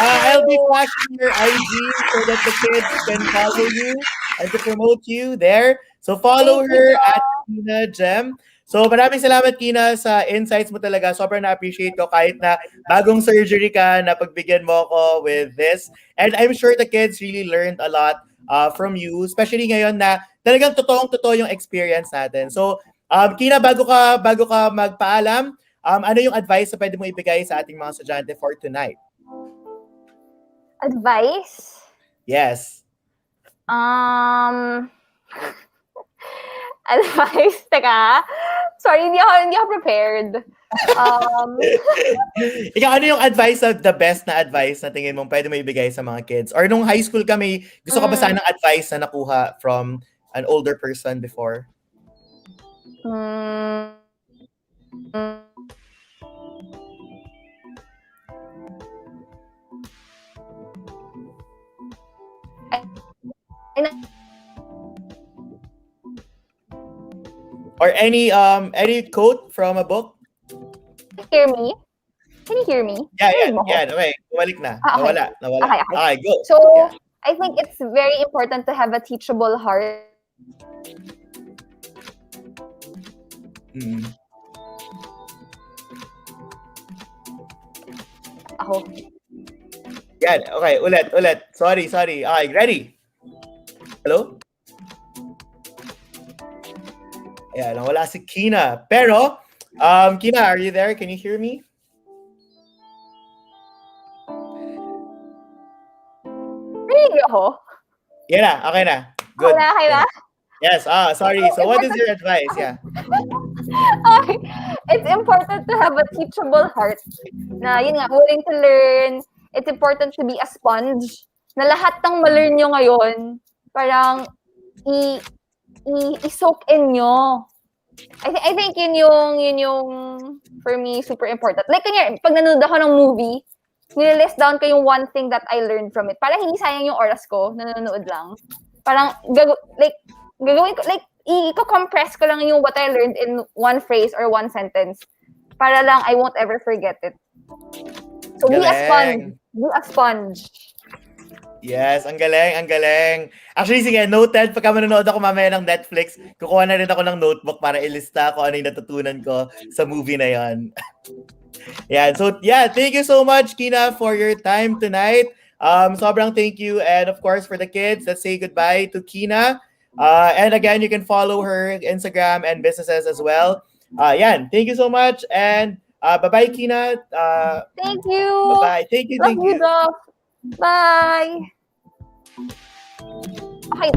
I'll be flashing your IG so that the kids can follow you and to promote you there. So follow her at Kina Gem. So maraming salamat, Kina, sa insights mo talaga. Sobrang na-appreciate ko kahit na bagong surgery ka na pagbigyan mo ko with this. And I'm sure the kids really learned a lot from you, especially ngayon na talagang totoong-totoo yung experience natin. So, Kina, bago ka magpaalam, ano yung advice na pwede mo ibigay sa ating mga estudyante for tonight? Advice? Yes. Advice? Teka. Sorry, hindi ako prepared. Ikaw, ano yung advice na the best na advice na tingin mong pwede mo ibigay sa mga kids? Or nung high school ka, may gusto ka ba sanang advice na nakuha from an older person before? mm, Or any quote from a book? hear me? Can you hear me? Yeah, Narinig mo ko? okay. Bumalik na. Okay. Nawala. Okay. Okay, go. So, Yeah. I think it's very important to have a teachable heart. Mm. Ako. Yan, okay, ulit. Sorry. Okay, ready? Hello? Ayan, wala si Kina. Pero, Kina, are you there? Can you hear me? Narinig ako? Yan na, okay na. Good. Okay na? Yes, sorry. So what is your advice? Yeah. Okay. It's important to have a teachable heart. Na yun nga, willing to learn. It's important to be a sponge. Na lahat ng ma-learn nyo ngayon, parang i-soak in nyo. I think yun yung for me super important. Like kanya, pag nanood ako ng movie, nililist down ko yung one thing that I learned from it. Para hindi sayang yung oras ko, nanonood lang. Parang gagawin ko, like, i-compress ko lang yung what I learned in one phrase or one sentence. Para lang I won't ever forget it. So be a sponge. Be a sponge. Yes, ang galing. Actually, sige, noted. Pagka manonood ako mamaya ng Netflix, kukuha na rin ako ng notebook para ilista ko ano yung natutunan ko sa movie na yon. Yan. So, yeah, thank you so much, Kina, for your time tonight. Sobrang thank you. And of course, for the kids, let's say goodbye to Kina. And again, you can follow her Instagram and businesses as well. Yan. Thank you so much. And bye-bye, Kina. Thank you. Bye-bye. Thank you. Love you, Doc. Bye. Okay.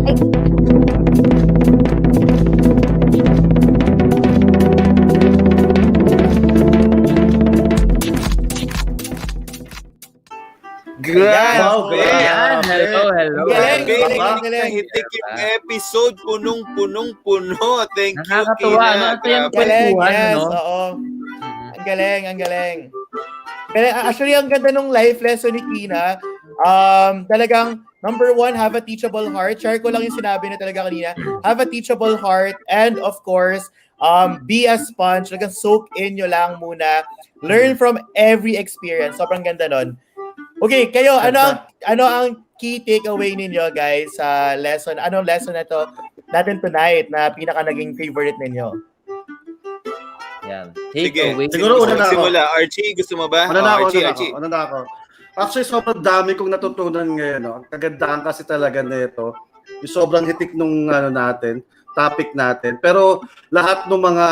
Grabe! Wow, Ayan, hello. Galing. Hitik yung episode, punong-puno. Thank you, Nakakatuwa, Kina. no? Ito yung Grabe. kwentuhan, Yes, no? oo. Ang galing. Actually, ang ganda nung life lesson ni Kina. Talagang, number one, have a teachable heart. Share ko lang yung sinabi na talaga kanina. Have a teachable heart. And of course, be a sponge. Talagang soak in nyo lang muna. Learn from every experience. Sobrang ganda nun. Okay, kayo, ano ang key takeaway ninyo, guys, sa lesson? Anong lesson na to natin tonight na pinaka naging favorite ninyo? Yan. Sige, Takeaway. Siguro una na ako. simula. Archie, gusto mo ba? Una na Archie. ako. Actually, sobrang dami kong natutunan ngayon. No? Ang kagandahan kasi talaga nito. Yung sobrang hitik nung topic natin. Pero lahat ng mga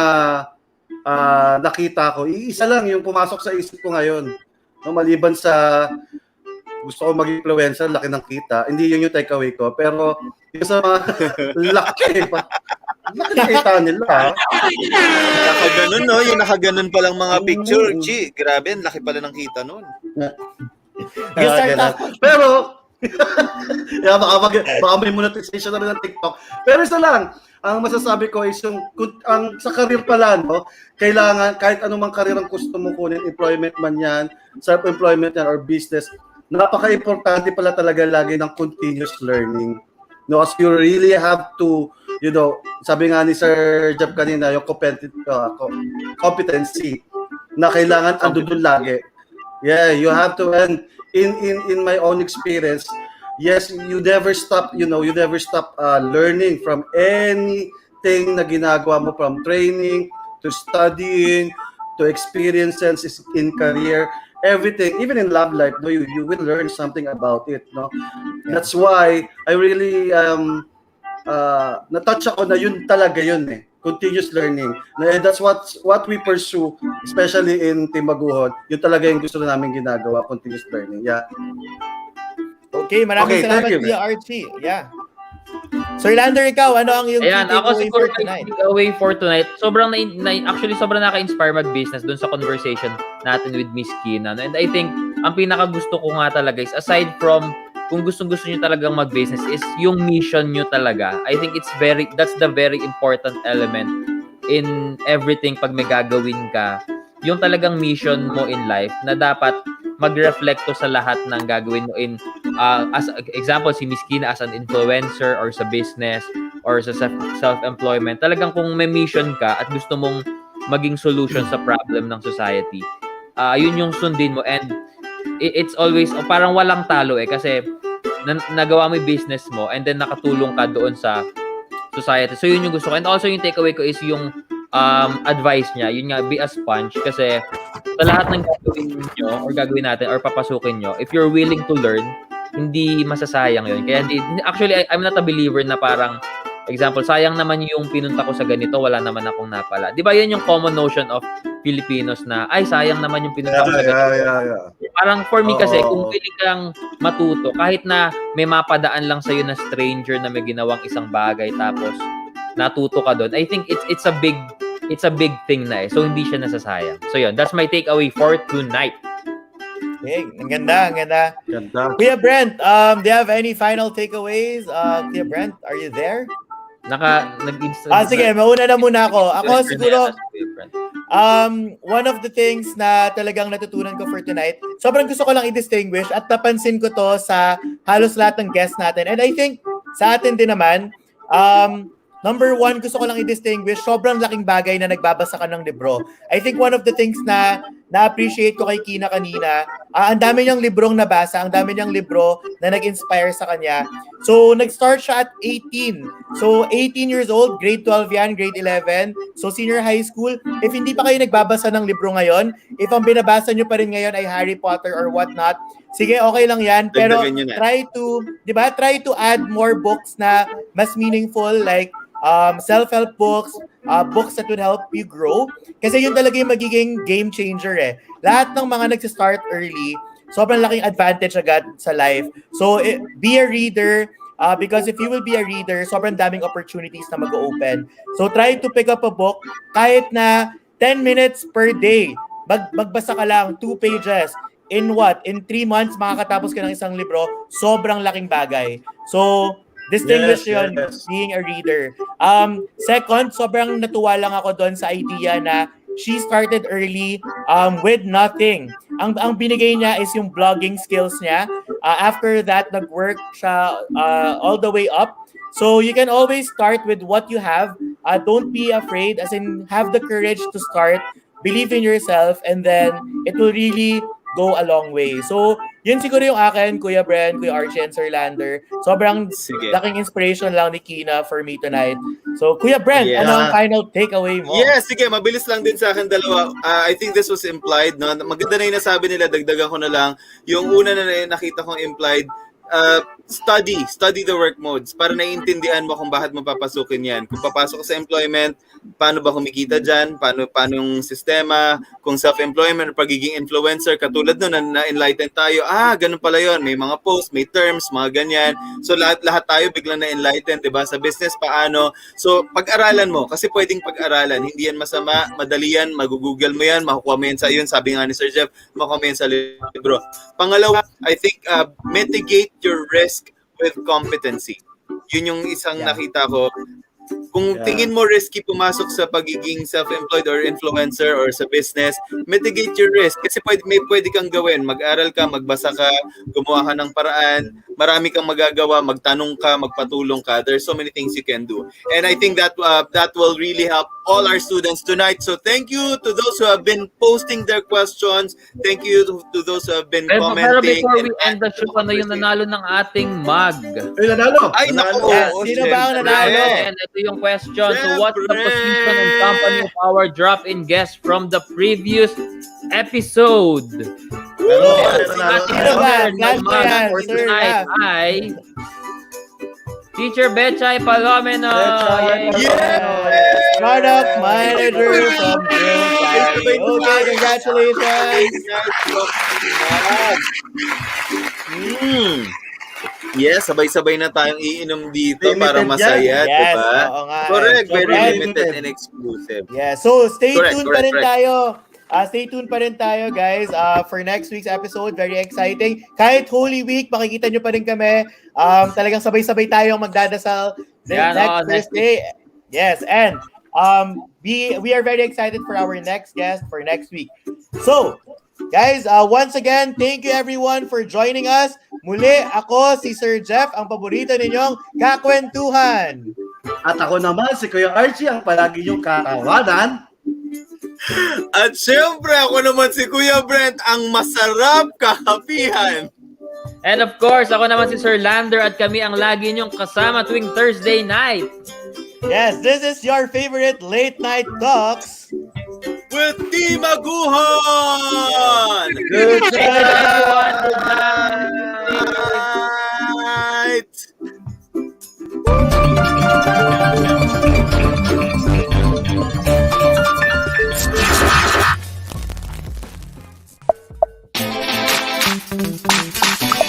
nakita ko, iisa lang yung pumasok sa isip ko ngayon. No, maliban sa gusto ko maging influencer, laki ng kita. Hindi yun yung takeaway ko. Pero yung sa mga laki ng kita nila. Nakaganon, no? Yung nakaganon palang mga picture. Chi, grabe, laki pala ng kita nun. Pero yeah, baka may monetization na rin ng TikTok. Pero isa lang, ang masasabi ko is ang sa career pala, no, kailangan kahit anumang career ang gusto mo kunin, employment man yan, self-employment yan, or business, napaka-importante pala talaga lagi ng continuous learning. No, as you really have to, sabi nga ni Sir Jeff kanina, yung competency na kailangan andun lagi. Yeah, you have to, and in my own experience, yes, you never stop learning from anything na ginagawa mo, from training to studying to experiences in career, everything, even in love life, no, you will learn something about it, no. That's why I really na-touch ako na yun talaga yun continuous learning. And that's what we pursue, especially in Team Aguhon. Yun talaga yung gusto namin ginagawa, continuous learning. Yeah. Okay, maraming salamat thank you, Kuya Archie. Yeah. Sir Lander, ikaw, ano ang yung Ayan, key ako takeaway siguro for tonight? takeaway for tonight. Actually, sobrang naka-inspire mag-business dun sa conversation natin with Miss Kina. And I think, ang pinaka gusto ko nga talaga is, aside from kung gustong-gusto nyo talagang mag-business, is yung mission nyo talaga. I think that's the very important element in everything pag may gagawin ka. Yung talagang mission mo in life na dapat mag-reflect to sa lahat ng gagawin mo in as example si Miss Kina as an influencer or sa business or sa self-employment. Talagang kung may mission ka at gusto mong maging solution sa problem ng society, yun yung sundin mo, and it's always parang walang talo kasi nagawa mo yung business mo and then nakatulong ka doon sa society. So yun yung gusto ko. And also yung takeaway ko is yung advice niya. Yun nga, be a sponge. Kasi sa lahat ng gagawin nyo or gagawin natin or papasukin nyo, if you're willing to learn, hindi masasayang yun. Kaya actually, I'm not a believer na parang, example, sayang naman yung pinunta ko sa ganito, wala naman akong napala. Di ba yun yung common notion of Filipinos na, ay, sayang naman yung pinunta ko sa ganito. Parang for me kasi, kung willing kang matuto, kahit na may mapadaan lang sa'yo na stranger na may ginawang isang bagay, tapos natuto ka doon, I think it's a big thing na So hindi siya nasasayang. So yun, that's my takeaway for tonight. Okay, ang ganda. Ganda. Kuya Brent, do you have any final takeaways? Kuya Brent, are you there? Sige, mauna na muna ako. Ako siguro, one of the things na talagang natutunan ko for tonight, sobrang gusto ko lang i-distinguish at napansin ko to sa halos lahat ng guests natin. And I think sa atin din naman, number one, gusto ko lang i-distinguish, sobrang laking bagay na nagbabasa ka ng libro. I think one of the things na na-appreciate ko kay Kina kanina, ang dami niyang librong nabasa, ang dami niyang libro na nag-inspire sa kanya. So, nag-start siya at 18. So, 18 years old, grade 12 yan, grade 11. So, senior high school. If hindi pa kayo nagbabasa ng libro ngayon, if ang binabasa niyo pa rin ngayon ay Harry Potter or whatnot, sige, okay lang yan. Pero try to add more books na mas meaningful, like self-help books, books that would help you grow. Kasi yun talaga yung magiging game changer Lahat ng mga nagsistart early, sobrang laking advantage agad sa life. So, be a reader, because if you will be a reader, sobrang daming opportunities na mag-open. So, try to pick up a book kahit na 10 minutes per day. Magbasa ka lang, 2 pages. In 3 months, makakatapos ka ng isang libro. Sobrang laking bagay. So, distinguish yun, being a reader. Second, sobrang natuwa lang ako doon sa idea na she started early with nothing. Ang binigay niya is yung blogging skills niya. After that, nag-work siya all the way up. So you can always start with what you have. Don't be afraid, as in have the courage to start. Believe in yourself, and then it will really go a long way. So, yun siguro yung akin, Kuya Bren, Kuya Archie, and Sir Lander. Sobrang laking inspiration lang ni Kina for me tonight. So, Kuya Bren, ano ang final takeaway mo? Sige, mabilis lang din sa akin dalawa. I think this was implied, no? Maganda na yung nasabi nila, dagdagan ko na lang. Yung una na nakita kong implied, study the work modes para naiintindihan mo kung bakit mo papasukin yan. Kung papasok ka sa employment, paano ba kumikita dyan, paano yung sistema, kung self-employment or pagiging influencer, katulad nun, na-enlighten tayo, ganun pala yun, may mga posts, may terms, mga ganyan. So lahat tayo biglang na-enlighten, diba? Sa business, paano? So pag-aralan mo, kasi pwedeng pag-aralan, hindi yan masama, madali yan, mag-google mo yan, makukuha mo yan sa yun, sabi nga ni Sir Jeff, makukuha mo yan sa libro. Pangalawa, I think, mitigate your risk with competency. Yun yung isang nakita ko. Kung tingin mo risky pumasok sa pagiging self-employed or influencer or sa business, mitigate your risk. Kasi may pwede kang gawin. Mag-aral ka, magbasa ka, gumawa ka ng paraan, marami kang magagawa, magtanong ka, magpatulong ka. There's so many things you can do. And I think that will really help all our students tonight. So thank you to those who have been posting their questions. Thank you to those who have been commenting. Pero before we end the show, ano yung nanalo ng ating mug? Nanalo! Ay, naku! Sino ba ang nanalo? And ito yung question. So what's the position and company of our drop-in guest from the previous episode? Sino ba? For tonight ay Teacher Betchay Palomeno. Product manager from Bill. Okay, congratulations. Yes, sabay-sabay na tayong iinom dito Limited para masaya, yan. Yes, diba? oo nga. Correct, So, very and- limited and exclusive. Yeah, so stay Correct, tuned pa correct, rin correct. tayo. Stay tuned pa rin tayo, guys, for next week's episode. Very exciting. Kahit Holy Week, makikita nyo pa rin kami. Talagang sabay-sabay tayong magdadasal Yan, next next Thursday. Yes, and we are very excited for our next guest for next week. So, guys, once again, thank you everyone for joining us. Muli, ako si Sir Jeff, ang paborito ninyong kakwentuhan. At ako naman, si Kuya Archie, ang palagi yung katawanan. At syempre, ako naman si Kuya Brent, ang masarap kahapihan. And of course, ako naman si Sir Lander at kami ang lagi niyong kasama tuwing Thursday night. Yes, this is your favorite late night talks. With Team Aguhon! Good night, everyone. Good night. Night!